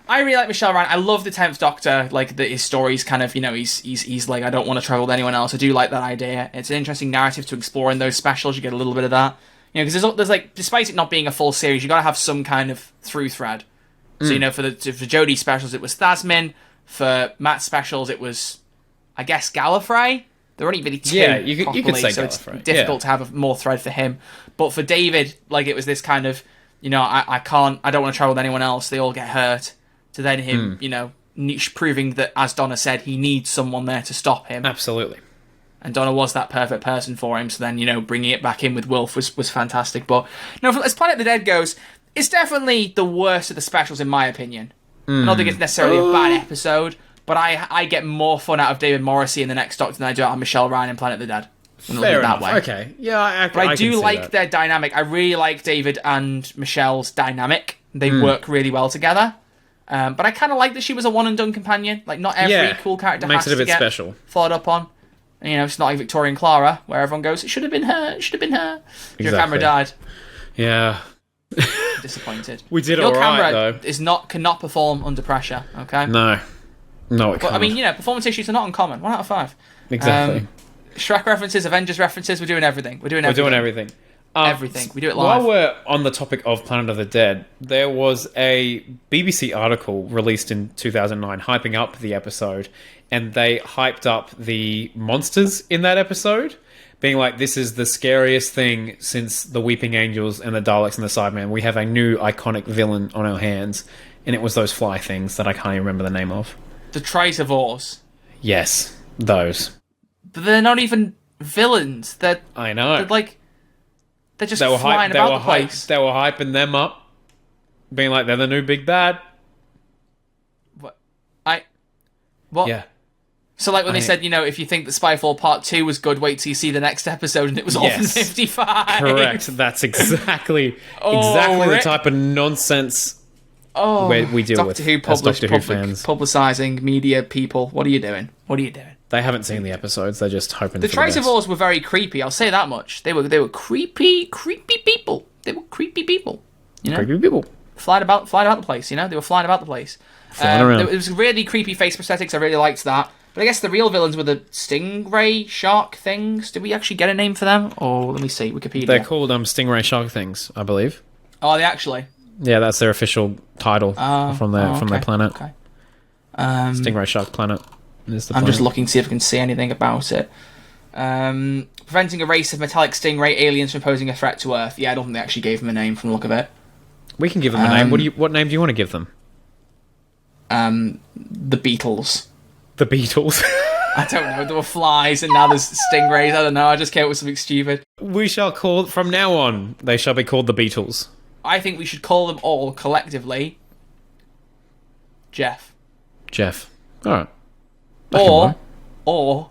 I really like Michelle Ryan. I love the 10th Doctor. Like, his stories kind of, you know, he's like, I don't want to travel with anyone else. I do like that idea. It's an interesting narrative to explore in those specials. You get a little bit of that. You know, because there's like, despite it not being a full series, you got to have some kind of through thread. So, you know, for Jodie's specials, it was Thasmin. For Matt's specials, it was, I guess, Gallifrey. There are only really two. Yeah, you could say so Gallifrey. It's difficult to have more thread for him. But for David, like, it was this kind of, you know, I don't want to travel with anyone else. They all get hurt. To then him, you know, proving that, as Donna said, he needs someone there to stop him. Absolutely. And Donna was that perfect person for him. So then, you know, bringing it back in with Wilf was fantastic. But no, as Planet of the Dead goes, it's definitely the worst of the specials in my opinion. I don't think it's necessarily a bad episode, but I get more fun out of David Morrissey in The Next Doctor than I do out of Michelle Ryan in Planet of the Dead. Fair enough. That way. Okay. Yeah, but I do can see like that. their dynamic. I really like David and Michelle's dynamic. They work really well together. But I kind of like that she was a one and done companion. Like, not every cool character makes has it a bit to get special. followed up on. And, you know, it's not like Victoria and Clara, where everyone goes, it should have been her, it should have been her. Your camera died. Yeah. Disappointed. We did Your all right, camera though. Cannot perform under pressure, okay? No, it but, can't. I mean, you know, performance issues are not uncommon. 1 out of 5. Exactly. Shrek references, Avengers references, we're doing everything. We're doing everything. Everything. We do it live. While we're on the topic of Planet of the Dead, there was a BBC article released in 2009 hyping up the episode, and they hyped up the monsters in that episode, being like, this is the scariest thing since the Weeping Angels and the Daleks and the Cybermen. We have a new iconic villain on our hands, and it was those fly things that I can't even remember the name of. The Tritavores. Yes, those. But they're not even villains. I know. They're like... They're just flying about the place. They were hyping them up, being like, they're the new big bad. What? Yeah. So, like, when they said, you know, if you think that Spyfall Part 2 was good, wait till you see the next episode, and it was all from 55. Correct. That's exactly the type of nonsense we deal with as Doctor Who fans. Publicising media people. What are you doing? They haven't seen the episodes. They're just hoping the for the best. Tritavores were very creepy. I'll say that much. They were creepy people. They were creepy people. You know? Creepy people. Flying about the place, you know? They were flying about the place. Flying around. It was really creepy face prosthetics. I really liked that. But I guess the real villains were the stingray shark things. Did we actually get a name for them? Or let me see, Wikipedia. They're called stingray shark things, I believe. Oh, are they actually? Yeah, that's their official title from their planet. Okay. Stingray shark planet. I'm just looking to see if I can see anything about it. Preventing a race of metallic stingray aliens from posing a threat to Earth. Yeah, I don't think they actually gave them a name from the look of it. We can give them a name. What name do you want to give them? The Beatles. The Beatles. I don't know. There were flies and now there's stingrays. I don't know. I just came up with something stupid. We shall call, from now on, they shall be called the Beatles. I think we should call them all collectively Jeff. Alright. Or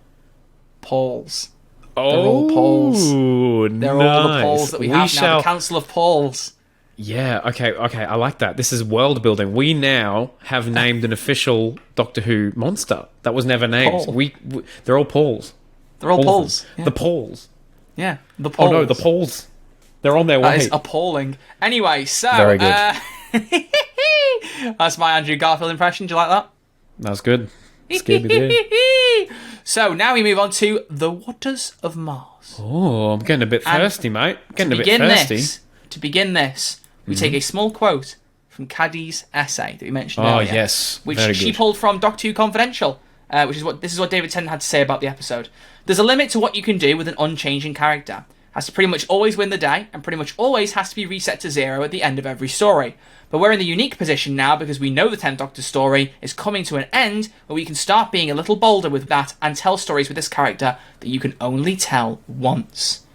Pauls. They're all Pauls. They're all the Pauls that we have now. The Council of Pauls. Yeah, okay, I like that. This is world building. We now have named an official Doctor Who monster that was never named. They're all Pauls. They're all Pauls. Yeah. The Pauls. Yeah, the Pauls. Oh no, the Pauls. They're on their way. That is appalling. Anyway, so... Very good. That's my Andrew Garfield impression. Do you like that? That's good. Scooby-Doo. So now we move on to the waters of Mars. Oh, I'm getting a bit thirsty, mate. Getting a bit thirsty. To begin this, we take a small quote from Caddy's essay that we mentioned earlier. Oh, yes. Which Very she good. pulled from Doctor Who Confidential, this is what David Tennant had to say about the episode. There's a limit to what you can do with an unchanging character. Has to pretty much always win the day, and pretty much always has to be reset to 0 at the end of every story. But we're in the unique position now because we know the 10th Doctor story is coming to an end, where we can start being a little bolder with that and tell stories with this character that you can only tell once.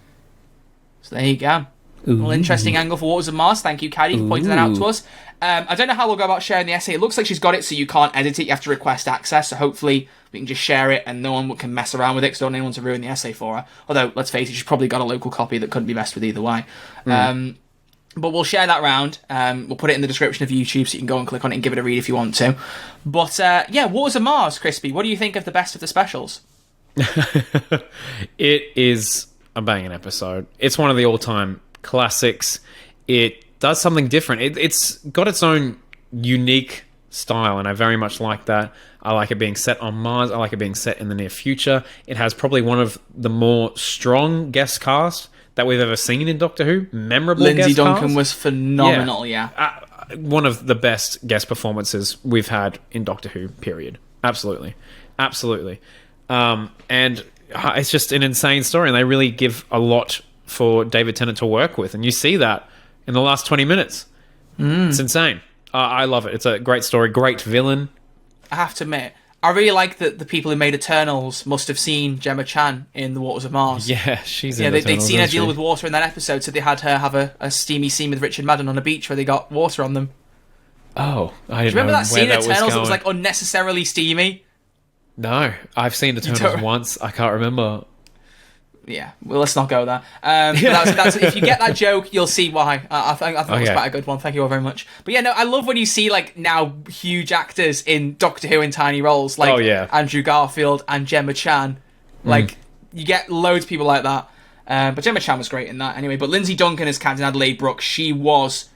So there you go. Well, interesting angle for Waters of Mars. Thank you, Caddy, for pointing that out to us. I don't know how we'll go about sharing the essay. It looks like she's got it, so you can't edit it. You have to request access. So hopefully we can just share it and no one can mess around with it because I don't want anyone to ruin the essay for her. Although, let's face it, she's probably got a local copy that couldn't be messed with either way. But we'll share that round. We'll put it in the description of YouTube so you can go and click on it and give it a read if you want to. But, yeah, Waters of Mars, Crispy. What do you think of the best of the specials? It is a banging episode. It's one of the all-time classics. It does something different. It's got its own unique style, and I very much like that. I like it being set on Mars. I like it being set in the near future. It has probably one of the more strong guest cast that we've ever seen in Doctor Who. Memorable. Lindsay guest Duncan cast. was phenomenal. Yeah. One of the best guest performances we've had in Doctor Who. Period. Absolutely. And it's just an insane story, and they really give a lot for David Tennant to work with, and you see that in the last 20 minutes. It's insane. I love it. It's a great story, great villain. I have to admit, I really like that the people who made Eternals must have seen Gemma Chan in The Waters of Mars. Yeah, she's in Yeah, they'd Eternals, seen her isn't deal she? with water in that episode, so they had her have a steamy scene with Richard Madden on a beach where they got water on them. Oh, I didn't Do you remember know that scene in where that Eternals that going. was like unnecessarily steamy? No, I've seen Eternals don't- once. I can't remember. Yeah, well, let's not go there. But that's, if you get that joke, you'll see why. I think it was Okay. quite a good one. Thank you all very much. But yeah, no, I love when you see like now huge actors in Doctor Who in tiny roles, like Oh, yeah. Andrew Garfield and Gemma Chan. Like you get loads of people like that. But Gemma Chan was great in that anyway. But Lindsay Duncan as Captain Adelaide Brooks, she was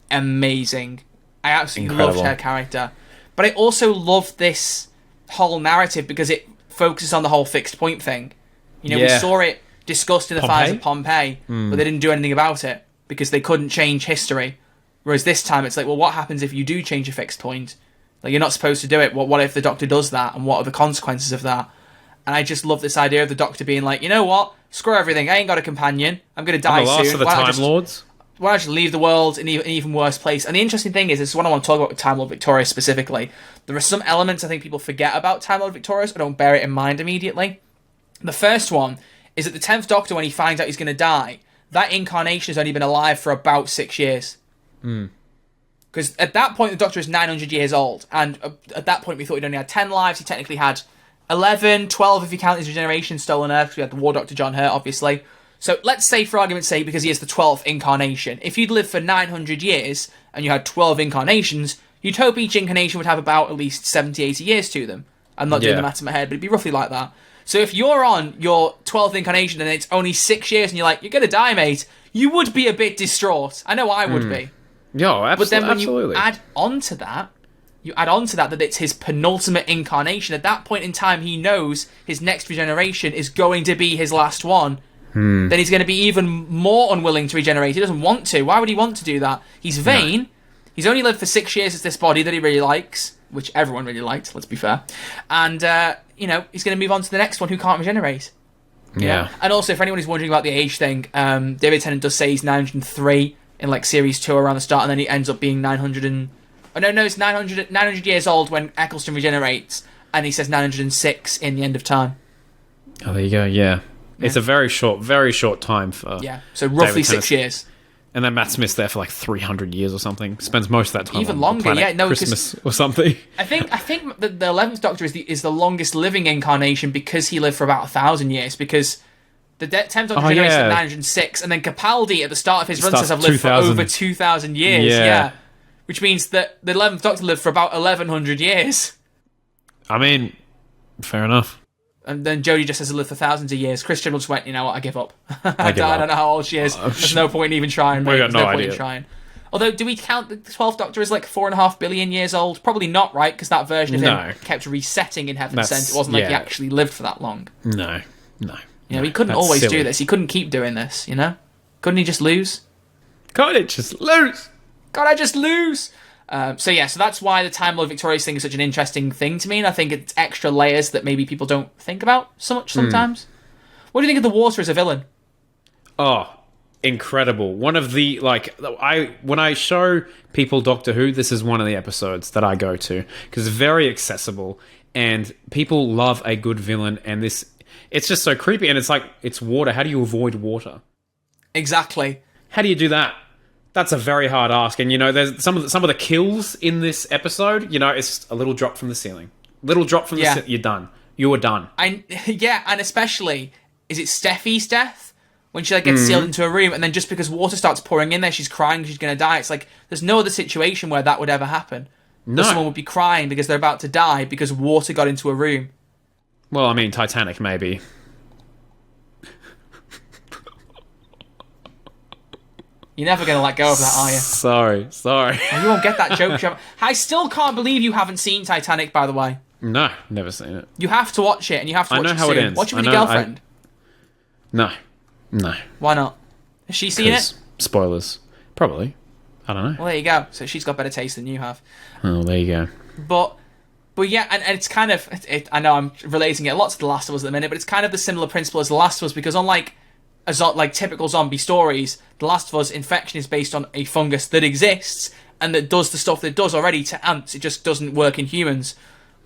amazing. I absolutely Incredible. loved her character. But I also love this whole narrative because it focuses on the whole fixed point thing. You know, we Yeah. saw it discussed in the fires of Pompeii, but they didn't do anything about it because they couldn't change history. Whereas this time, it's like, well, what happens if you do change a fixed point? Like, you're not supposed to do it. What if the Doctor does that, and what are the consequences of that? And I just love this idea of the Doctor being like, you know what? Screw everything. I ain't got a companion. I'm going to die I'm the last soon. of the Why don't I Time just- Lords. why don't I just leave the world in an even worse place? And the interesting thing is, this is what I want to talk about with Time Lord Victorious specifically. There are some elements I think people forget about Time Lord Victorious, or don't bear it in mind immediately. The first one is that the 10th Doctor, when he finds out he's going to die, that incarnation has only been alive for about 6 years. Because at that point, the Doctor is 900 years old, and at that point we thought he'd only had 10 lives. He technically had 11, 12 if you count his regeneration stolen Earth, because we had the War Doctor John Hurt, obviously. So let's say, for argument's sake, because he is the 12th incarnation, if you'd lived for 900 years and you had 12 incarnations, you'd hope each incarnation would have about at least 70, 80 years to them. I'm not doing the maths in my head, but it'd be roughly like that. So if you're on your 12th incarnation and it's only 6 years and you're like, you're going to die, mate, you would be a bit distraught. I know I would be. Yeah, But then when absolutely. you add on to that, that it's his penultimate incarnation. At that point in time, he knows his next regeneration is going to be his last one. Then he's going to be even more unwilling to regenerate. He doesn't want to. Why would he want to do that? He's vain. No. He's only lived for 6 years as this body that he really likes, which everyone really liked, let's be fair. And, he's going to move on to the next one who can't regenerate. Yeah. And also, for anyone who's wondering about the age thing, David Tennant does say he's 903 in, like, Series 2 around the start, and then he ends up being 900 and... Oh, no, it's 900 years old when Eccleston regenerates, and he says 906 in The End of Time. Oh, there you go, yeah. It's a very short time for... Yeah, so roughly 6 years. And then Matt Smith's there for like 300 years or something. Spends most of that time even on longer. the planet Yeah, no, Christmas or something. I think the 11th Doctor is the longest living incarnation because he lived for about 1,000 years. Because the 10th Doctor generates at 906, and then Capaldi at the start of his run says I've lived for over 2,000 years. Yeah, which means that the 11th Doctor lived for about 1,100 years. I mean, fair enough. And then Jodie just has lived for thousands of years. Christian just went, you know what, I give up. I don't know how old she is. There's no point in even trying. We got There's no point idea. in trying. Although, do we count the 12th Doctor as like 4.5 billion years old? Probably not, right? Because that version of him kept resetting in Heaven Sent. It wasn't like he actually lived for that long. No. You know, he couldn't always do this. He couldn't keep doing this, you know? Couldn't he just lose? Can't it just lose? God, I just lose! So that's why the Time Lord Victorious thing is such an interesting thing to me, and I think it's extra layers that maybe people don't think about so much sometimes. What do you think of the water as a villain? Oh, incredible. One of the, when I show people Doctor Who, this is one of the episodes that I go to, because it's very accessible, and people love a good villain, and it's just so creepy, and it's like, it's water. How do you avoid water? Exactly. How do you do that? That's a very hard ask, and there's some of the kills in this episode. It's just a little drop from the ceiling, little drop from the ceiling. You're done. You are done. And especially, is it Steffi's death when she gets sealed into a room, and then just because water starts pouring in there, she's crying, she's going to die. It's like there's no other situation where that would ever happen. No, someone would be crying because they're about to die because water got into a room. Well, I mean, Titanic maybe. You're never going to let go of that, are you? Sorry. You won't get that joke. I still can't believe you haven't seen Titanic, by the way. No, never seen it. You have to watch it, and you have to watch it soon. I know how it ends. Watch it with your girlfriend. No. Why not? Has she seen it? Spoilers. Probably. I don't know. Well, there you go. So she's got better taste than you have. Oh, there you go. But yeah, and it's kind of... I know I'm relating it a lot to The Last of Us at the minute, but it's kind of the similar principle as The Last of Us, because unlike typical zombie stories, The Last of Us infection is based on a fungus that exists and that does the stuff that it does already to ants. It just doesn't work in humans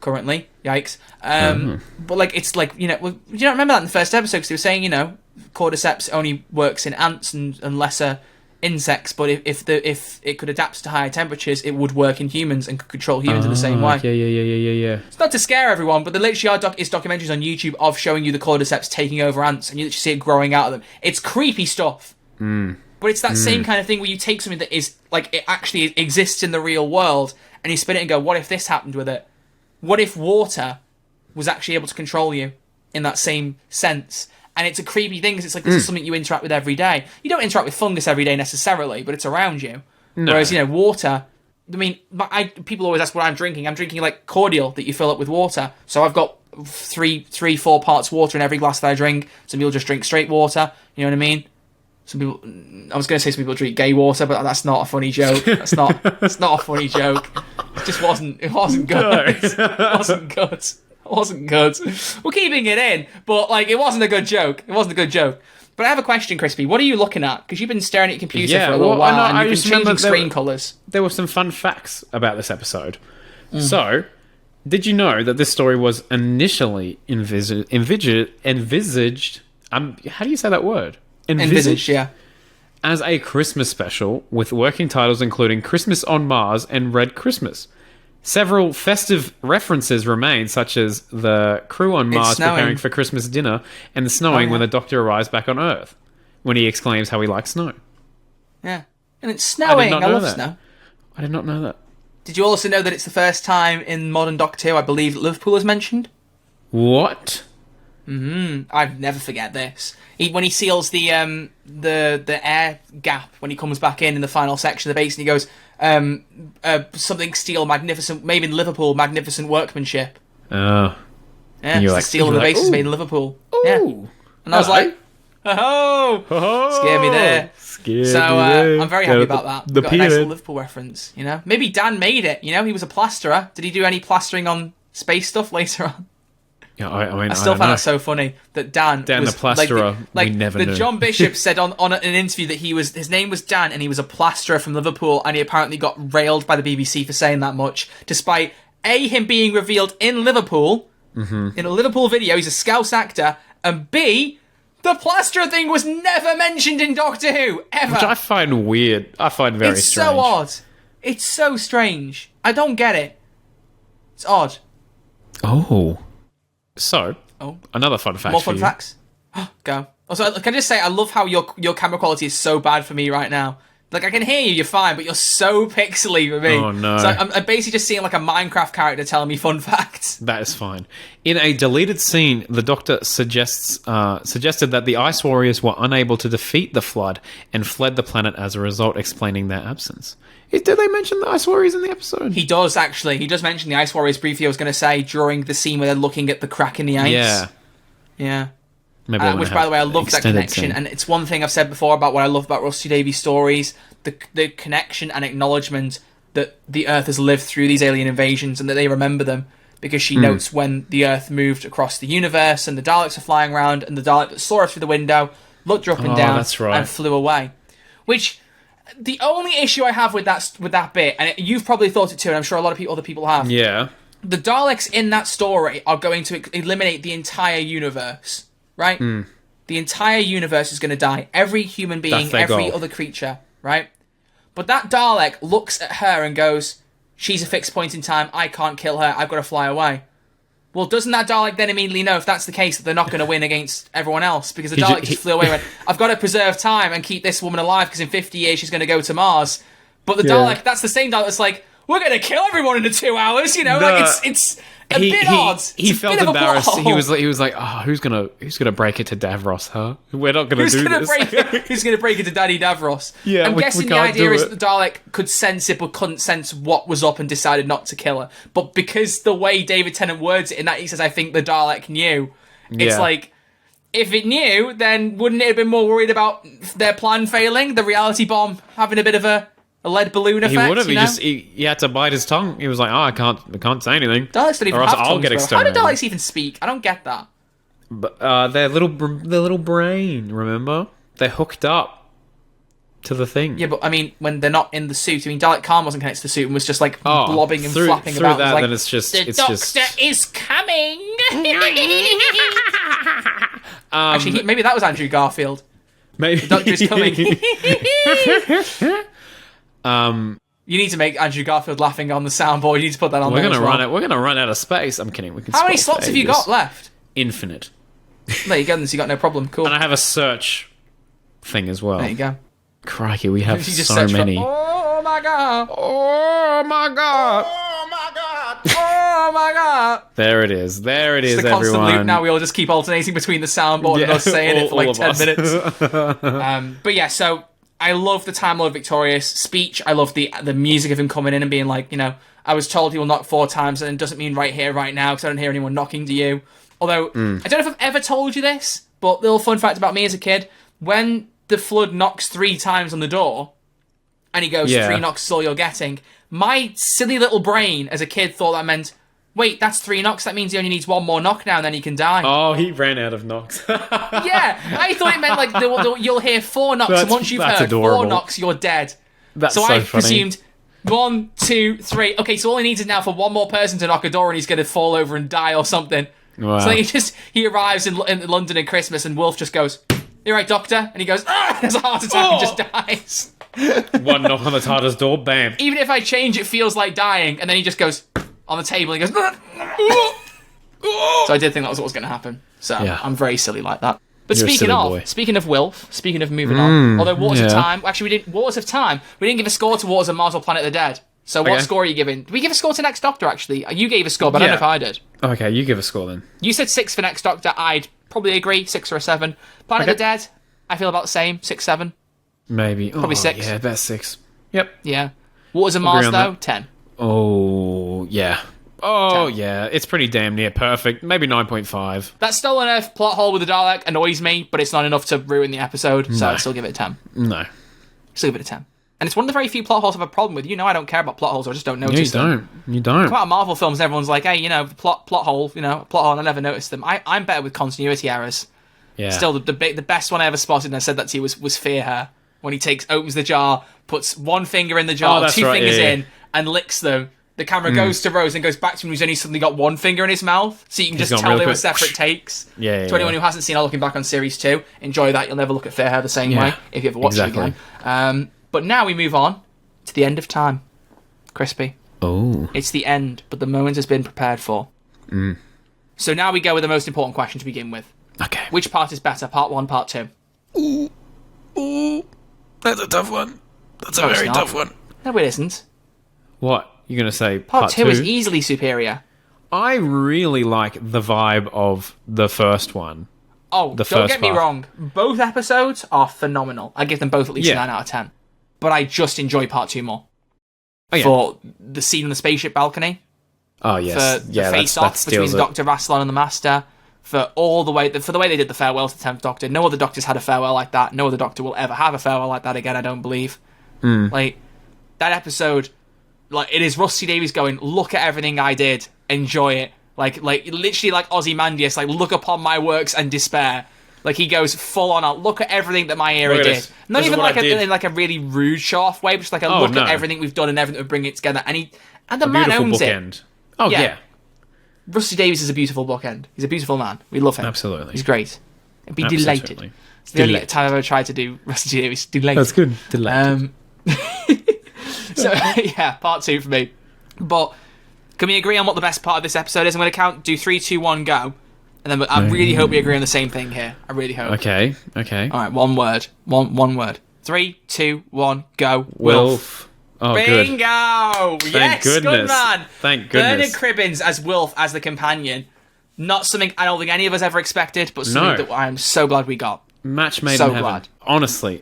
currently. Yikes. But like, it's like, you know, well, you don't remember that in the first episode, because they were saying, you know, cordyceps only works in ants and lesser insects, but if it could adapt to higher temperatures, it would work in humans and could control humans in the same way. Yeah. It's not to scare everyone, but there literally are is documentaries on YouTube of showing you the cordyceps taking over ants, and you literally see it growing out of them. It's creepy stuff. But it's that same kind of thing where you take something that is, like, it actually exists in the real world, and you spin it and go, what if this happened with it? What if water was actually able to control you in that same sense? And it's a creepy thing, because it's like, this is something you interact with every day. You don't interact with fungus every day necessarily, but it's around you. No. Whereas, you know, water... I mean, people always ask what I'm drinking. I'm drinking, like, cordial that you fill up with water. So I've got 4 parts water in every glass that I drink. Some people just drink straight water. You know what I mean? Some people... I was going to say some people drink gay water, but that's not a funny joke. That's not a funny joke. It just wasn't... It wasn't good. No. It wasn't good. It wasn't good. We're keeping it in, but like, it wasn't a good joke. It wasn't a good joke. But I have a question, Crispy. What are you looking at? Because you've been staring at your computer for a little while, and you've been changing screen colours. There were some fun facts about this episode. So, did you know that this story was initially envisaged? How do you say that word? Envisaged, yeah. As a Christmas special with working titles including Christmas on Mars and Red Christmas. Several festive references remain, such as the crew on Mars preparing for Christmas dinner and the snowing when the Doctor arrives back on Earth, when he exclaims how he likes snow. Yeah. And it's snowing. I love snow. I did not know that. Did you also know that it's the first time in modern Doctor Who, I believe, that Liverpool is mentioned? What? I'd never forget this. When he seals the air gap when he comes back in the final section of the base, and he goes, something steel, magnificent, made in Liverpool, magnificent workmanship. Oh. Yeah, the steel of the base is made in Liverpool. Ooh. Yeah. And I was like, oh, scared me there. I'm very happy about that. We've got a nice little Liverpool reference, you know? Maybe Dan made it, you know? He was a plasterer. Did he do any plastering on space stuff later on? Yeah, I still found it so funny that Dan was, the plasterer, we never knew. John Bishop said on an interview that his name was Dan and he was a plasterer from Liverpool, and he apparently got railed by the BBC for saying that much, despite A, him being revealed in Liverpool, in a Liverpool video, he's a Scouse actor, and B, the plasterer thing was never mentioned in Doctor Who, ever. Which I find weird. I find very strange. It's so odd. It's so strange. I don't get it. It's odd. Oh. So, another fun fact. More fun facts? Go. Also, can I just say, I love how your camera quality is so bad for me right now. Like, I can hear you, you're fine, but you're so pixely for me. Oh, no. So I'm basically just seeing like a Minecraft character telling me fun facts. That is fine. In a deleted scene, the Doctor suggested that the Ice Warriors were unable to defeat the Flood and fled the planet as a result, explaining their absence. Did they mention the Ice Warriors in the episode? He does, actually. He does mention the Ice Warriors briefly, I was going to say, during the scene where they're looking at the crack in the ice. Yeah. Yeah. Which, by the way, I love that connection. And it's one thing I've said before about what I love about Rusty Davies' stories, the connection and acknowledgement that the Earth has lived through these alien invasions and that they remember them, because she notes when the Earth moved across the universe and the Daleks are flying around, and the Dalek that saw her through the window looked her up and down and flew away. Which... The only issue I have with that bit, and you've probably thought it too, and I'm sure a lot of other people have. Yeah. The Daleks in that story are going to eliminate the entire universe, right? The entire universe is going to die. Every human being, every other creature, right? But that Dalek looks at her and goes, she's a fixed point in time, I can't kill her, I've got to fly away. Well, doesn't that Dalek then immediately know, if that's the case, that they're not going to win against everyone else? Because the Dalek just flew away and went, I've got to preserve time and keep this woman alive, because in 50 years she's going to go to Mars. But the Dalek, that's the same Dalek that's like, we're going to kill everyone in 2 hours, you know? Like, it's a bit odd. He felt embarrassed. He was like, oh, who's gonna break it to Davros, huh? We're not gonna do this. Who's gonna break it to Daddy Davros? Yeah, I'm guessing the idea is that the Dalek could sense it but couldn't sense what was up and decided not to kill her. But because the way David Tennant words it in that he says, I think the Dalek knew, it's like, if it knew, then wouldn't it have been more worried about their plan failing, the reality bomb having a bit of a lead balloon effect? He would have. You know? He had to bite his tongue. He was like, "Oh, I can't say anything." Daleks don't even or else have I'll tongues, get bro. How do exterminated. Daleks even speak? I don't get that. But their little brain. Remember, they're hooked up to the thing. Yeah, but I mean, when they're not in the suit, I mean, Dalek Khan wasn't connected to the suit and was just like blobbing and flapping through about. That, It was like, then it's just the doctor is coming. Actually, maybe that was Andrew Garfield. Maybe The doctor is coming. You need to make Andrew Garfield laughing on the soundboard. You need to put that on. We're there gonna as well. run it. We're gonna run out of space. I'm kidding. We can. How many scroll slots have you pages. got left? Infinite. There you go. Then so you got no problem. Cool. And I have a search thing as well. There you go. Crikey, we have You just so search for, many. oh my god! Oh my god! Oh my god! Oh my god! There it is. There it is, It's the constant everyone. loop now. We all just keep alternating between the soundboard and us saying it for like all 10 of us. minutes. But yeah, so I love the Time Lord Victorious speech. I love the music of him coming in and being like, you know, I was told he will knock 4 times, and it doesn't mean right here, right now, because I don't hear anyone knocking to you. Although, I don't know if I've ever told you this, but little fun fact about me as a kid, when the Flood knocks 3 times on the door, and he goes, Yeah. 3 knocks is all you're getting, my silly little brain as a kid thought that meant, wait, that's 3 knocks, that means he only needs 1 more knock now and then he can die. Oh, he ran out of knocks. Yeah, I thought it meant like you'll hear 4 knocks, and once you've That's heard adorable. 4 knocks, you're dead. That's So so I funny. presumed 1, 2, 3. Okay, so all he needs is now for 1 more person to knock a door, and he's going to fall over and die or something. Wow. So he arrives in London at Christmas, and Wolf just goes, "You're right, Doctor," and he goes, "Ah!" Has a heart attack and just dies. 1 knock on the TARDIS door, bam. Even if I change, it feels like dying, and then he just goes on the table and he goes. So I did think that was what was going to happen. So Yeah. I'm very silly like that. But You're a speaking silly of boy. speaking of Wilf, speaking of moving on, although Waters of yeah. Time, actually we didn't Waters of Time, we didn't give a score to Waters of Mars or Planet of the Dead. So what Okay. score are you giving? Did we give a score to Next Doctor? Actually, you gave a score, but I don't know Yeah. if I did. Okay, you give a score then. You said 6 for Next Doctor. I'd probably agree, 6 or a 7. Planet of the Dead, I feel about the same, 6, 7. Maybe. Probably 6. Yeah, about 6. Yep. Yeah. Waters of Mars on though, that. 10. Oh, yeah. Oh, 10. yeah. It's pretty damn near perfect. Maybe 9.5. That Stolen Earth plot hole with the Dalek annoys me, but it's not enough to ruin the episode, so No. I'd still give it a 10. No. Still give it a 10. And it's one of the very few plot holes I have a problem with. You know I don't care about plot holes, or I just don't notice You them. don't. You don't. Come out of Marvel films, everyone's like, hey, you know, plot hole, and I never noticed them. I'm better with continuity errors. Yeah. Still, the best one I ever spotted, and I said that to you, was Fear Her. When he opens the jar, puts 1 finger in the jar, Oh, that's 2 right, fingers yeah. in, and licks them. The camera goes to Rose and goes back to him, who's only suddenly got 1 finger in his mouth, so you can He's just gone tell real they were quick. separate takes. Yeah, To anyone who hasn't seen it looking back on Series 2, enjoy that. You'll never look at Fear Her the same Yeah, way if you ever watch exactly. it again. But now we move on to the end of time. Crispy. Oh. It's the end, but the moment has been prepared for. So now we go with the most important question to begin with. Okay. Which part is better, part 1, part 2? Ooh. That's a tough one. That's No, a it's very not. tough one. No, it isn't. What? You're going to say Part 2 is easily superior. I really like the vibe of the first one. Oh, The don't first get me part. wrong. Both episodes are phenomenal. I give them both at least a Yeah. 9 out of 10. But I just enjoy part 2 more. Oh, yeah. For the scene on the spaceship balcony. Oh, yes. For Yeah, the that face-off between steals it. Dr. Rassilon and the Master. For the way they did the farewell to the 10th Doctor. No other Doctor's had a farewell like that. No other Doctor will ever have a farewell like that again, I don't believe. Like, that episode, like, it is Rusty Davies going, look at everything I did, enjoy it. Like literally like Ozymandias, like, look upon my works and despair. Like, he goes full on out, look at everything that my era Look at did. this. Not This is even what like I did. in like a really rude show-off way, but just like a Oh, look no. at everything we've done and everything we're bringing it together. And the A man beautiful owns it. bookend. Oh, Yeah. yeah. Rusty Davies is a beautiful bookend. He's a beautiful man. We love him. Absolutely. He's great. Be Absolutely. delighted. It's the only Delighted. time I've ever tried to do Rusty Davies. Delighted. That's good. Delighted. So, yeah, part 2 for me. But can we agree on what the best part of this episode is? I'm going to do 3, 2, 1, go. And then I really hope we agree on the same thing here. I really hope. Okay. All right, one word. One word. 3, 2, 1, go. Wilf. Oh, good. Bingo! Yes, good goodness. man. Thank Bernard goodness. Cribbins as Wilf, as the companion. Not something I don't think any of us ever expected, but something No. that I'm so glad we got. Match made So in heaven. glad.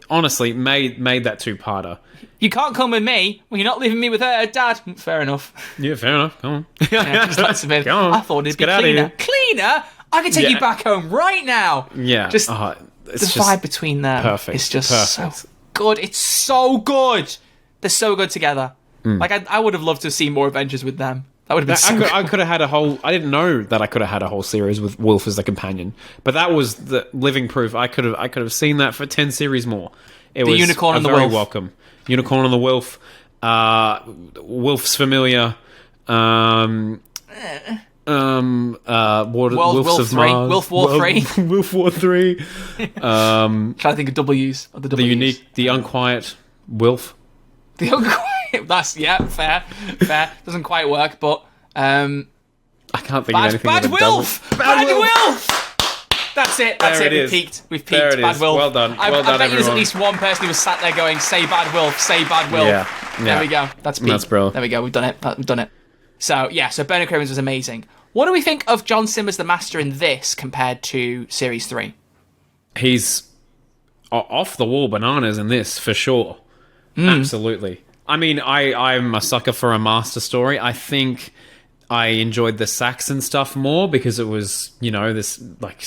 Honestly, made that 2-parter. You can't come with me when you're not leaving me with her, Dad. Fair enough. Yeah, fair enough. Come on. Yeah, just like something. Come on, I thought it'd let's be get outta cleaner. here. Cleaner? I can take you back home right now. Yeah. Just it's the just vibe between them perfect. is just Perfect. so good. It's so good. They're so good together. Like, I would have loved to see more adventures with them. That would have been so good. I could have had a whole... I didn't know that I could have had a whole series with Wilf as the companion. But that was the living proof. I could have seen that for 10 series more. It was Unicorn and the very Wilf. welcome. Unicorn and the Wilf. Wilf's Familiar. Wolves of 3. Mars. Wilf War 3. Wilf War 3. Trying to think of W's. Of the W's. The unique... The unquiet Wilf. The unquiet. That's, fair. Doesn't quite work, but... I can't think of anything Bad with a Wilf! double- Bad Wilf! That's it. That's There it. it We've is. peaked. We've peaked. There it Bad is. Wilf. Well done. I Well done, bet you there's at everyone. least one person who was sat there going, "Say Bad Wilf. Say Bad Wilf." Yeah. There we go. That's peak. That's brilliant. There we go. We've done it. We've done it. So Bernard Cribbins was amazing. What do we think of John Simmers the Master in this compared to Series 3? He's off the wall bananas in this for sure. Absolutely. I mean, I'm a sucker for a master story. I think I enjoyed the Saxon stuff more because it was, this like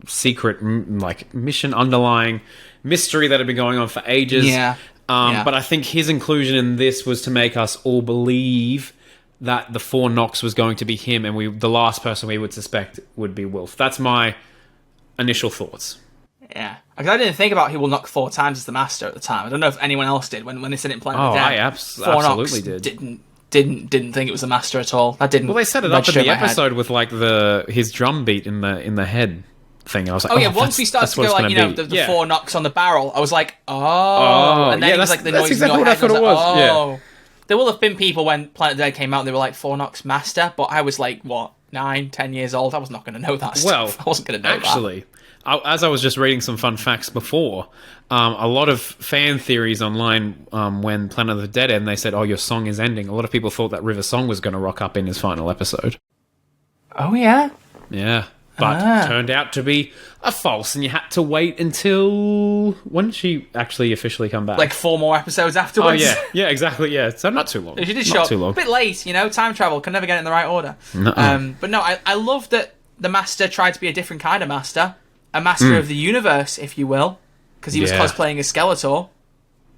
secret like mission underlying mystery that had been going on for ages. Yeah. But I think his inclusion in this was to make us all believe that the Four Knocks was going to be him, and the last person we would suspect would be Wilf. That's my initial thoughts. Yeah. Because I didn't think about he will knock 4 times as the Master at the time. I don't know if anyone else did when they said it in Planet of the Dead. I absolutely did. Didn't think it was the Master at all. That didn't. Well, they set it up in register the my head. episode with like his drum beat in the head thing. I was like, Oh yeah, once we started to go like the 4 knocks on the barrel, I was like, and then it was like the noise exactly in your what I head. thought and it I was. like, There will have been people when Planet of the Dead came out and they were like 4 knocks Master, but I was like 9, 10 years old. I was not going to know that stuff. I wasn't going to know that. Actually, as I was just reading some fun facts before, a lot of fan theories online when Planet of the Dead ended, they said, "Oh, your song is ending." A lot of people thought that River Song was going to rock up in his final episode. Oh yeah. Yeah. But turned out to be a false, and you had to wait until... When did she actually officially come back? Like 4 more episodes afterwards. Oh, yeah. Yeah, exactly, yeah. So not too long. She did not too long. A bit late, time travel, can never get it in the right order. But no, I love that the Master tried to be a different kind of Master. A Master of the Universe, if you will. Because he was cosplaying as Skeletor.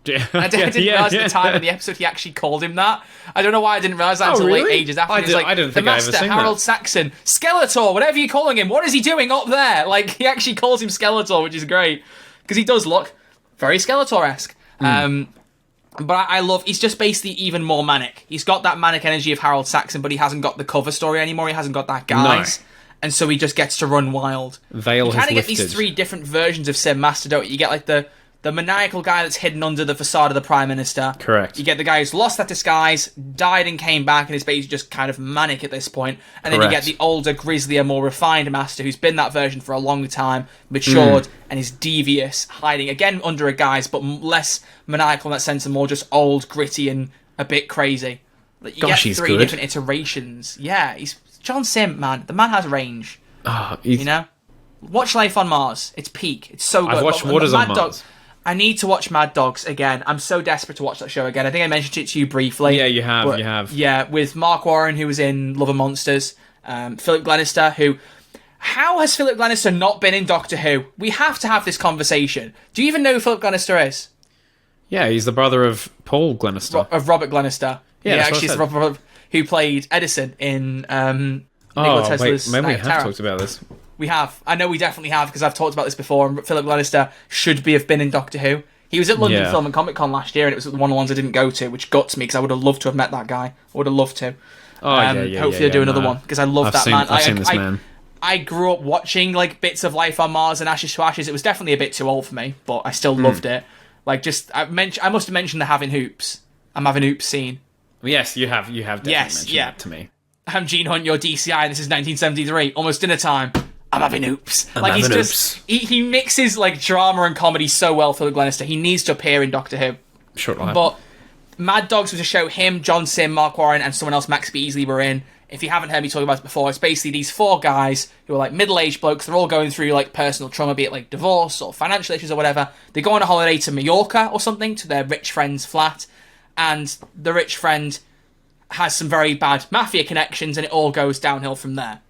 Yeah. I didn't realise at the time of the episode he actually called him that. I don't know why I didn't realise that until really? like ages after. I the didn't think I ever Master, seen Harold that. Saxon, Skeletor, whatever you're calling him, what is he doing up there? Like, he actually calls him Skeletor, which is great. Because he does look very Skeletor-esque. But I love, he's just basically even more manic. He's got that manic energy of Harold Saxon, but he hasn't got the cover story anymore. He hasn't got that guise. No. And so he just gets to run wild. Veil you has kind of get lifted. these 3 different versions of Sim Master, don't you? You get like the maniacal guy that's hidden under the facade of the Prime Minister. Correct. You get the guy who's lost that disguise, died and came back, and is basically just kind of manic at this point. And then you get the older, grislier, more refined Master who's been that version for a long time, matured, and is devious, hiding, again, under a guise, but less maniacal in that sense, and more just old, gritty, and a bit crazy. You Gosh, get he's 3 good. different iterations. Yeah, he's John Sim, man. The man has range, you know? Watch Life on Mars. It's peak. It's so good. I've watched But Waters on Mad Mars. I need to watch Mad Dogs again. I'm so desperate to watch that show again. I think I mentioned it to you briefly. Yeah, you have, But, you have. Yeah, with Mark Warren, who was in Love and Monsters. Philip Glenister, who... How has Philip Glenister not been in Doctor Who? We have to have this conversation. Do you even know who Philip Glenister is? Yeah, he's the brother of Paul Glenister. Of Robert Glenister. Yeah, that's what actually, I it's said. Robert who played Edison in Nikola Tesla's maybe we Night of have Terror. talked about this. We have. I know we definitely have, because I've talked about this before, and Philip Glenister should have been in Doctor Who. He was at London Yeah. Film and Comic Con last year, and it was one of the ones I didn't go to, which guts me, because I would have loved to have met that guy. I would have loved to. Hopefully they'll do another one, because I love that man. I've seen this man. I grew up watching like bits of Life on Mars and Ashes to Ashes. It was definitely a bit too old for me, but I still loved it. Like, I must have mentioned the having hoops. I'm having hoops scene. Yes, you have definitely mentioned that to me. I'm Gene Hunt, your DCI, and this is 1973. Almost dinner time. I'm having oops. He mixes like drama and comedy so well, Philip Glenister. He needs to appear in Doctor Who. Sure. But Mad Dogs was a show him, John Sim, Mark Warren, and someone else, Max Beasley, were in. If you haven't heard me talk about it before, it's basically these 4 guys who are like middle-aged blokes. They're all going through like personal trauma, be it like divorce or financial issues or whatever. They go on a holiday to Mallorca or something, to their rich friend's flat, and the rich friend has some very bad mafia connections, and it all goes downhill from there.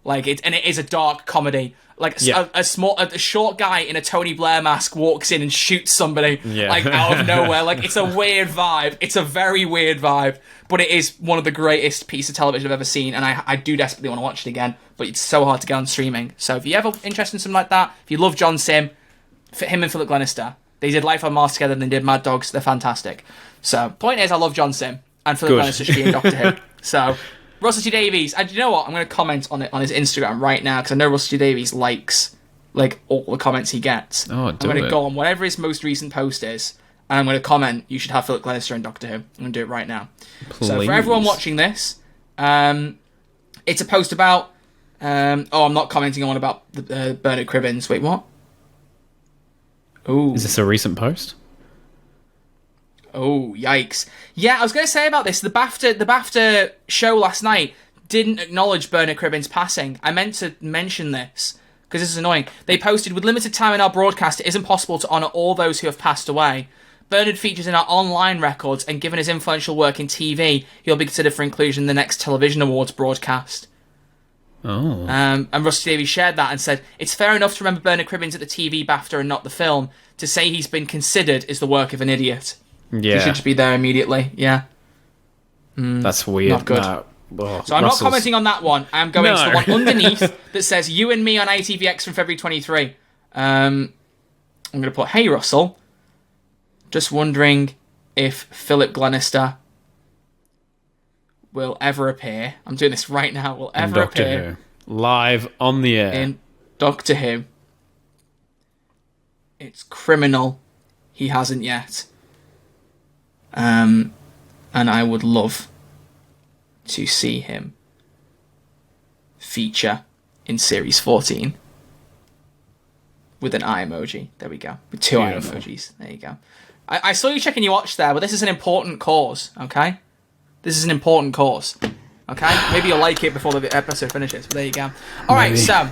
Like and it is a dark comedy. Like a short guy in a Tony Blair mask walks in and shoots somebody like out of nowhere. Like it's a weird vibe. It's a very weird vibe, but it is one of the greatest pieces of television I've ever seen, and I do desperately want to watch it again. But it's so hard to get on streaming. So if you're ever interested in something like that, if you love John Sim, him and Philip Glenister, they did Life on Mars together and they did Mad Dogs. They're fantastic. So point is, I love John Sim and Philip Glenister should be in Doctor Who. So. Russell T Davies, and you know what? I'm going to comment on it on his Instagram right now because I know Russell T Davies likes like all the comments he gets. I'm going to go on whatever his most recent post is, and I'm going to comment. You should have Philip Glenister in Doctor Who. I'm going to do it right now. Please. So for everyone watching this, it's a post about. I'm not commenting on about the Bernard Cribbins. Wait, what? Oh, is this a recent post? Oh, yikes. Yeah, I was going to say about this, the BAFTA show last night didn't acknowledge Bernard Cribbins' passing. I meant to mention this, because this is annoying. They posted, with limited time in our broadcast, it isn't possible to honour all those who have passed away. Bernard features in our online records, and given his influential work in TV, he'll be considered for inclusion in the next Television Awards broadcast. Oh. And Russell Davies shared that and said, it's fair enough to remember Bernard Cribbins at the TV BAFTA and not the film. To say he's been considered is the work of an idiot. Yeah. He should just be there immediately. Yeah. That's weird. Not good. So I'm not commenting on that one. I'm going to the one underneath that says "You and Me" on ITVX from February 23. I'm going to put, "Hey Russell, just wondering if Philip Glenister will ever appear." I'm doing this right now. Will ever appear live on the air in Doctor Who? It's criminal. He hasn't yet. And I would love to see him feature in Series 14 with an eye emoji. There we go. With two eye emojis. There you go. I saw you checking your watch there, but this is an important cause, okay? This is an important cause, okay? Maybe you'll like it before the episode finishes, but there you go. All right, so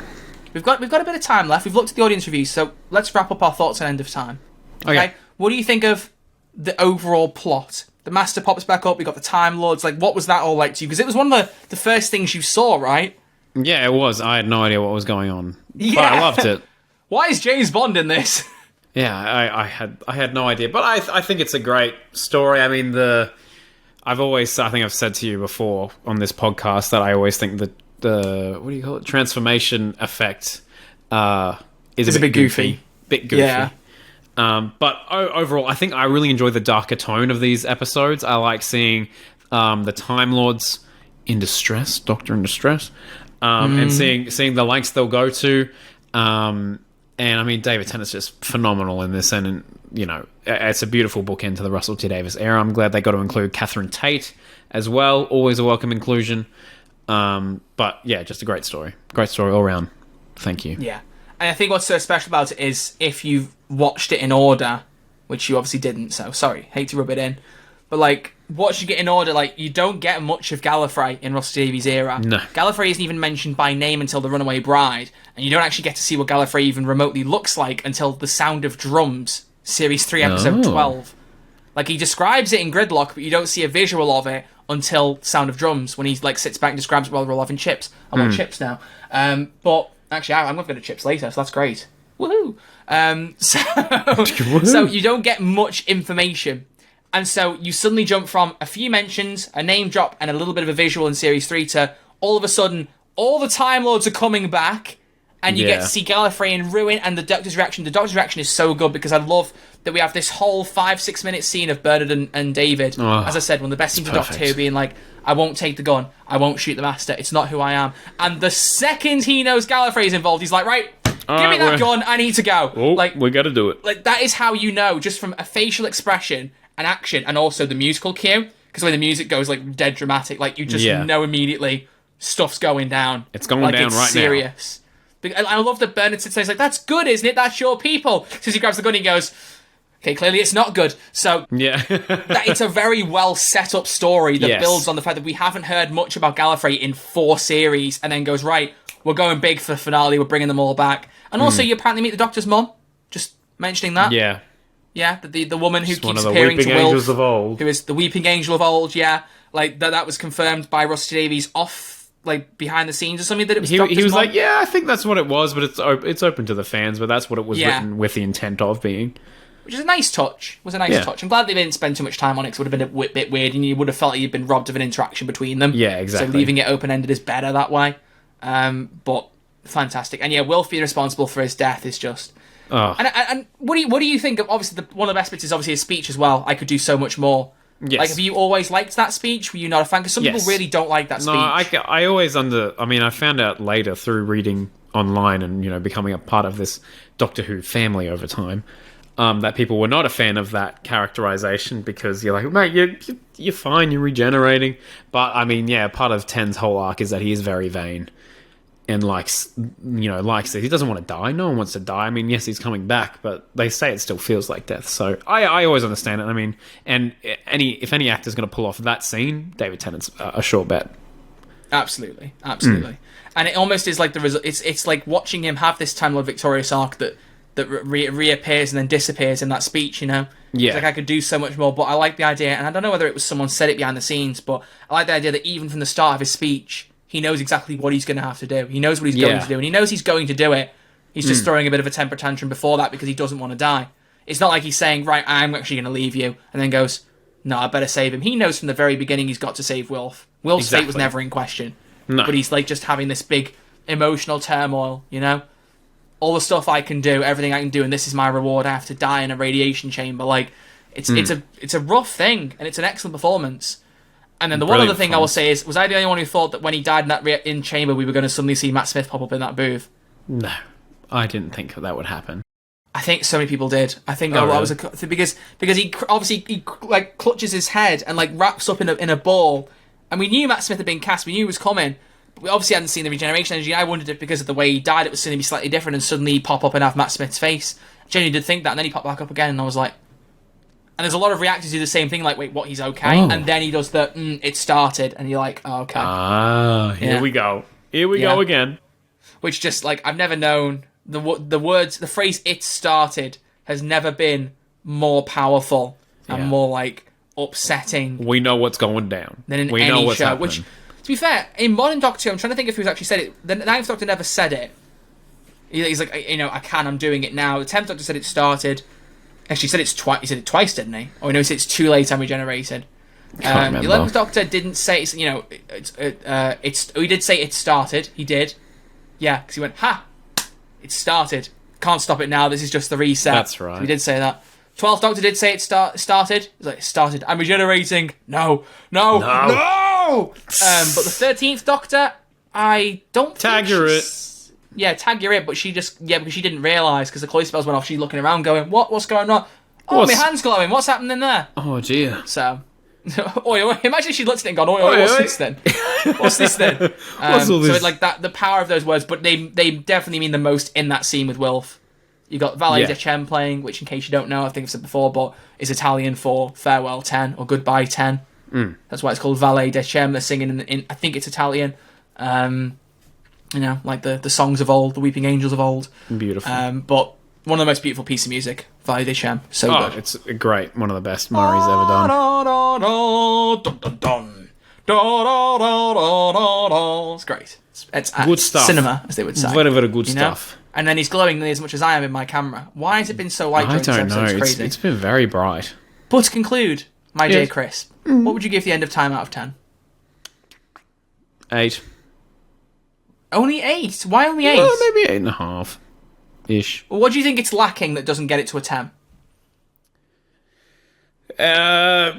we've got a bit of time left. We've looked at the audience reviews, so let's wrap up our thoughts on End of Time. Okay? What do you think of the overall plot? The Master pops back up, we got the Time Lords. Like, what was that all like to you? Because it was one of the first things you saw, right? Yeah, it was. I had no idea what was going on. Yeah. But I loved it. Why is James Bond in this? Yeah, I had no idea. But I think it's a great story. I mean, I think I've said to you before on this podcast that I always think that the what do you call it? Transformation effect is a bit goofy. Bit goofy. Yeah. But overall, I think I really enjoy the darker tone of these episodes. I like seeing the Time Lords in distress, Doctor in distress, and seeing the lengths they'll go to. And I mean, David Tennant's just phenomenal in this, and you know, it's a beautiful bookend to the Russell T Davies era. I'm glad they got to include Catherine Tate as well. Always a welcome inclusion. But yeah, just a great story all around. Thank you. Yeah. And I think what's so special about it is if you've watched it in order, which you obviously didn't, so sorry, hate to rub it in, but like, watching it in order, like, you don't get much of Gallifrey in Russell Davies' era. No. Gallifrey isn't even mentioned by name until The Runaway Bride, and you don't actually get to see what Gallifrey even remotely looks like until The Sound of Drums, Series 3, Episode 12. Like, he describes it in Gridlock, but you don't see a visual of it until Sound of Drums, when he, like, sits back and describes it while we're all having chips. I want chips now. But actually, I'm going to go to chips later, so that's great. Woohoo! So you don't get much information. And so you suddenly jump from a few mentions, a name drop, and a little bit of a visual in Series 3 to all of a sudden, all the Time Lords are coming back, and you get to see Gallifrey in ruin, and the Doctor's reaction. The Doctor's reaction is so good, because I love that we have this whole 5-6 minute scene of Bernard and David. As I said, one of the best scenes of Doctor Who being like, I won't take the gun, I won't shoot the Master, it's not who I am. And the second he knows Gallifrey is involved, he's like, right, give me that gun, I need to go. Oh, like, we gotta do it. Like, that is how you know, just from a facial expression, and action, and also the musical cue, because when the music goes like dead dramatic, like you just know immediately stuff's going down. It's going down it's right serious. Now. I love that Bernard sits there, he's like, "That's good, isn't it? That's your people." So he grabs the gun, he goes, "Okay, clearly it's not good." So it's a very well set up story that builds on the fact that we haven't heard much about Gallifrey in 4 series, and then goes, right, we're going big for the finale, we're bringing them all back, and also you apparently meet the Doctor's mum. Just mentioning that. Yeah, the woman who keeps appearing to Wilf, who is the weeping angel of old. Yeah, like that was confirmed by Russell Davies off like behind the scenes or something that it was. He Doctor's was mom? like, yeah, I think that's what it was, but it's open to the fans. But that's what it was Yeah. written with the intent of being. Which is a nice touch. Was a nice Yeah. touch. I'm glad they didn't spend too much time on it, because it would have been a bit weird, and you would have felt like you'd been robbed of an interaction between them. Yeah, exactly. So leaving it open-ended is better that way. But fantastic. And yeah, Wilf being responsible for his death is just... Oh. And what do you think of, obviously, one of the best bits is obviously his speech as well. I could do so much more. Yes. Like, have you always liked that speech? Were you not a fan? Because some people really don't like that speech. No, I always I found out later through reading online and, becoming a part of this Doctor Who family over time, that people were not a fan of that characterization, because you're like, mate, you're fine, you're regenerating. But, part of Ten's whole arc is that he is very vain. And likes it. He doesn't want to die. No one wants to die. Yes, he's coming back, but they say it still feels like death. So I always understand it. And if any actor's going to pull off that scene, David Tennant's a sure bet. Absolutely. And it almost is like the result. It's like watching him have this Time Lord victorious arc that reappears and then disappears in that speech. Yeah. It's like, I could do so much more, but I like the idea, and I don't know whether it was someone said it behind the scenes, but I like the idea that even from the start of his speech, he knows exactly what he's going to have to do. He knows what he's going to do, and he knows he's going to do it. He's just throwing a bit of a temper tantrum before that because he doesn't want to die. It's not like he's saying, right, I'm actually going to leave you, and then goes, no, I better save him. He knows from the very beginning he's got to save Wilf. Wilf's fate was never in question. No. But he's like just having this big emotional turmoil, All the stuff I can do, everything I can do, and this is my reward. I have to die in a radiation chamber. Like, it's a rough thing, and it's an excellent performance. And then the one other thing I will say is, was I the only one who thought that when he died in that in chamber, we were going to suddenly see Matt Smith pop up in that booth? No, I didn't think that would happen. I think so many people did. I think that was because he obviously like clutches his head and like wraps up in a ball, and we knew Matt Smith had been cast. We knew he was coming. But we obviously hadn't seen the regeneration energy. I wondered if because of the way he died, it was going to be slightly different, and suddenly he'd pop up and have Matt Smith's face. I genuinely did think that, and then he popped back up again, and I was like. And there's a lot of reactors who do the same thing, like, wait, what, he's okay? Oh. And then he does the, it started, and you're like, oh, okay. Here we go. Here we go again. Which just, like, I've never known, the phrase, it started, has never been more powerful and more, like, upsetting. We know what's going down. Than in we any know what's show. happening. Which, to be fair, in modern Doctor Who, I'm trying to think if who's actually said it. The Ninth Doctor never said it. He's like, I'm doing it now. The 10th Doctor said it started. Actually, he said it twice, didn't he? Oh, no, he said it's too late. I'm regenerated. The 11th Doctor didn't say. He did say it started. He did. Yeah, because he went, it started. Can't stop it now. This is just the reset. That's right. So he did say that. 12th Doctor did say it started. He's like, it started. I'm regenerating. No. But the 13th Doctor, I don't Tag you're it. Yeah, tag you're it, but she just, because she didn't realise, because the close spells went off, she's looking around going, what's going on? Oh, my hand's glowing, what's happening there? Oh, dear. So, imagine if she looked at it and gone, what's this then? What's this then? What's all this? So, like, the power of those words, but they definitely mean the most in that scene with Wilf. You got Valet de Chem playing, which, in case you don't know, I think I've said before, but is Italian for farewell 10 or goodbye 10. That's why it's called Valet de Chem. They're singing in I think it's Italian. Like the songs of old, the Weeping Angels of old. Beautiful. But one of the most beautiful pieces of music, Valet de Chem. So good. It's great. One of the best Murray's ever done. It's great. It's Good stuff. Cinema, as they would say. Very, very good stuff. And then he's glowing nearly as much as I am in my camera. Why has it been so light during this I don't episode? know. It's crazy. It's been very bright. But to conclude, my J. Chris, what would you give the end of time out of 10? 8. Only 8? Why only 8? Well, maybe 8.5-ish. Well, what do you think it's lacking that doesn't get it to a 10? I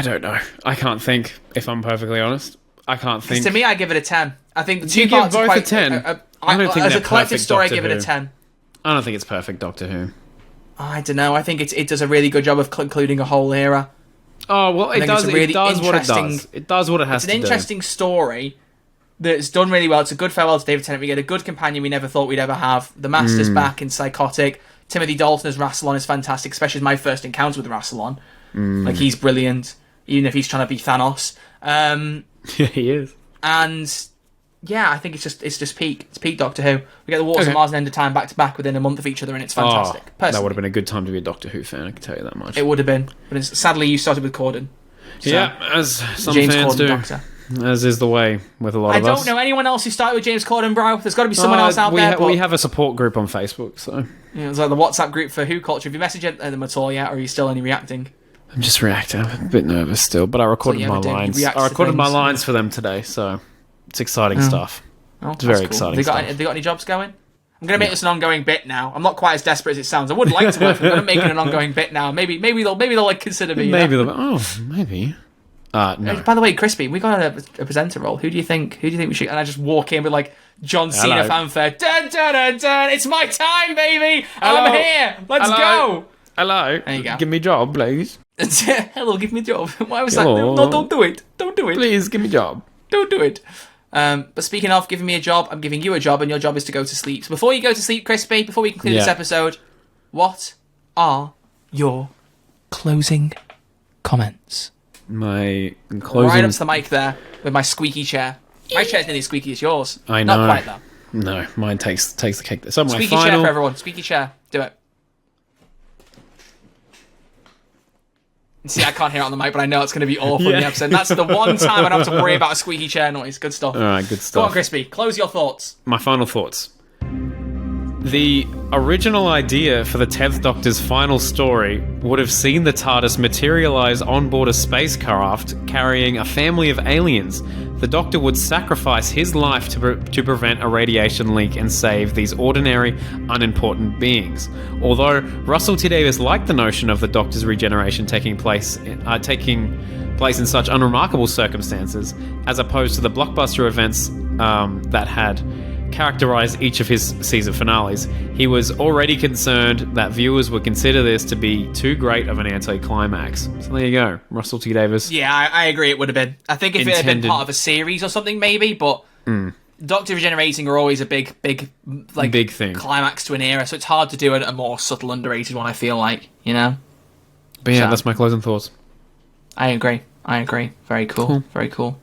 don't know. I can't think, if I'm perfectly honest. I can't think. To me, I give it a 10. I think the Do you two give parts both are quite... a 10? I don't think as a they're collective perfect story, I Doctor give it a Who. 10. I don't think it's perfect Doctor Who. I don't know. I think it does a really good job of concluding a whole era. Oh, well, it does what it does. It does what it has to do. It's an interesting story that's done really well. It's a good farewell to David Tennant. We get a good companion we never thought we'd ever have. The Master's back in Psychotic. Timothy Dalton as Rassilon is fantastic, especially as my first encounter with Rassilon. Like, he's brilliant, even if he's trying to be Thanos. Yeah, he is. And yeah, I think it's just peak. It's peak Doctor Who. We get the Waters of Mars and End of Time back to back within a month of each other, and it's fantastic. That would have been a good time to be a Doctor Who fan, I can tell you that much. It would have been. But sadly, you started with Corden. So, yeah, as some James fans Corden do. Doctor. as is the way with a lot I of us. don't know anyone else who started with James Corden, bro. There's got to be someone else out there. We have a support group on Facebook, so... Yeah, it's like the WhatsApp group for Who Culture. Have you messaged them at all yet, or are you still only reacting? I'm just reacting. I'm a bit nervous still, but I recorded my lines. I recorded my lines for them today, so it's exciting stuff. Oh, it's very exciting stuff. Have they got any jobs going? I'm going to make this an ongoing bit now. I'm not quite as desperate as it sounds. I would like to work for them. I'm going to make it an ongoing bit now. Maybe they'll like consider me. Maybe. No. By the way, Crispy, we got a presenter role. Who do you think we should? And I just walk in with like John Cena fanfare. Dun dun dun dun! It's my time, baby. I'm here. Let's go. Hello. There you go. Give me a job, please. Hello, give me a job. Why was that? No, don't do it. Don't do it. Please give me a job. Don't do it. But speaking of giving me a job, I'm giving you a job, and your job is to go to sleep. So before you go to sleep, Crispy, before we conclude this episode, what are your closing comments? My closing... Right up to the mic there, with my squeaky chair. My chair's nearly as squeaky as yours. I know. Not quite, though. No, mine takes the cake. So my squeaky chair for everyone. Squeaky chair. Do it. See, I can't hear it on the mic, but I know it's going to be awful in the episode. And that's the one time I don't have to worry about a squeaky chair noise. Good stuff. All right, good stuff. Go on, Crispy. Close your thoughts. My final thoughts. The original idea for the 10th Doctor's final story would have seen the TARDIS materialize on board a spacecraft carrying a family of aliens. The Doctor would sacrifice his life to prevent a radiation leak and save these ordinary, unimportant beings. Although Russell T Davies liked the notion of the Doctor's regeneration taking place in such unremarkable circumstances, as opposed to the blockbuster events that had characterized each of his season finales, he was already concerned that viewers would consider this to be too great of an anticlimax. So there you go, Russell T Davies. Yeah, I agree it would have been. I think if it had been part of a series or something, maybe, but Doctor regenerating are always a big thing. Climax to an era, so it's hard to do a more subtle, underrated one, I feel like, you know? But yeah, that's my closing thoughts. I agree. Very cool. Very cool.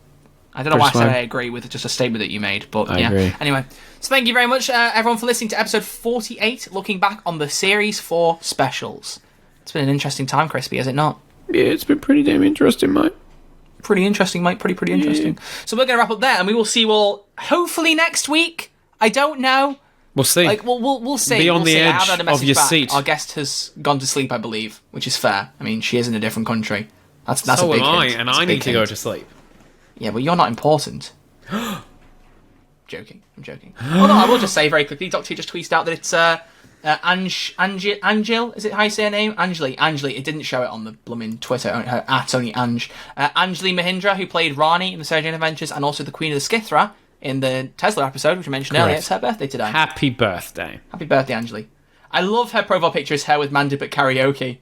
I don't know why I said I agree with just a statement that you made, but I agree. Anyway, so thank you very much, everyone, for listening to episode 48, looking back on the Series 4 specials. It's been an interesting time, Crispy, has it not? Yeah, it's been pretty damn interesting, mate. Pretty interesting, mate. Pretty interesting. So we're going to wrap up there, and we will see you all hopefully next week. I don't know. We'll see. We'll see. Be on the edge of your seat. Our guest has gone to sleep, I believe, which is fair. I mean, she is in a different country. That's so a big am I, hint. and I need to go to sleep. Yeah, but you're not important. I'm joking. Oh no, I will just say very quickly, Doctor just tweeted out that it's Angel, is it how you say her name? Anjali. It didn't show it on the blooming Twitter, her only Ange. Anjali Mahindra, who played Rani in the Sarah Jane Adventures, and also the Queen of the Skithra in the Tesla episode, which I mentioned earlier. It's her birthday today. Happy birthday. Happy birthday, Anjali. I love her profile picture is her with Mandip at karaoke.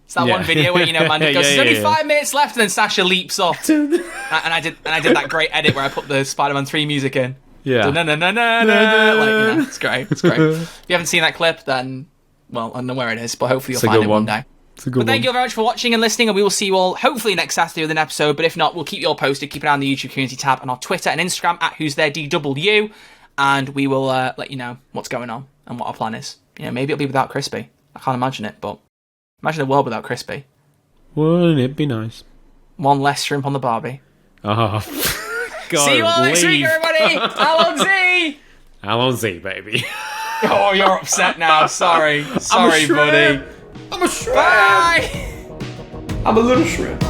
It's that one video where, Mandip goes, there's only 5 minutes left, and then Sasha leeps off. and I did that great edit where I put the Spider-Man 3 music in. Yeah. It's great. If you haven't seen that clip, then, well, I don't know where it is, but hopefully you'll find it one day. It's a good one. Thank you all very much for watching and listening, and we will see you all hopefully next Saturday with an episode, but if not, we'll keep you all posted. Keep an eye on the YouTube community tab and our Twitter and Instagram at Who's There DW, and we will let you know what's going on and what our plan is. Maybe it'll be without Crispy. I can't imagine it, but imagine a world without Crispy. Wouldn't it be nice? One less shrimp on the Barbie. Oh, God. See you all next week, everybody! Alonzi! Alonzi, baby. Oh, you're upset now. Sorry, buddy. I'm a shrimp. Bye! I'm a little shrimp.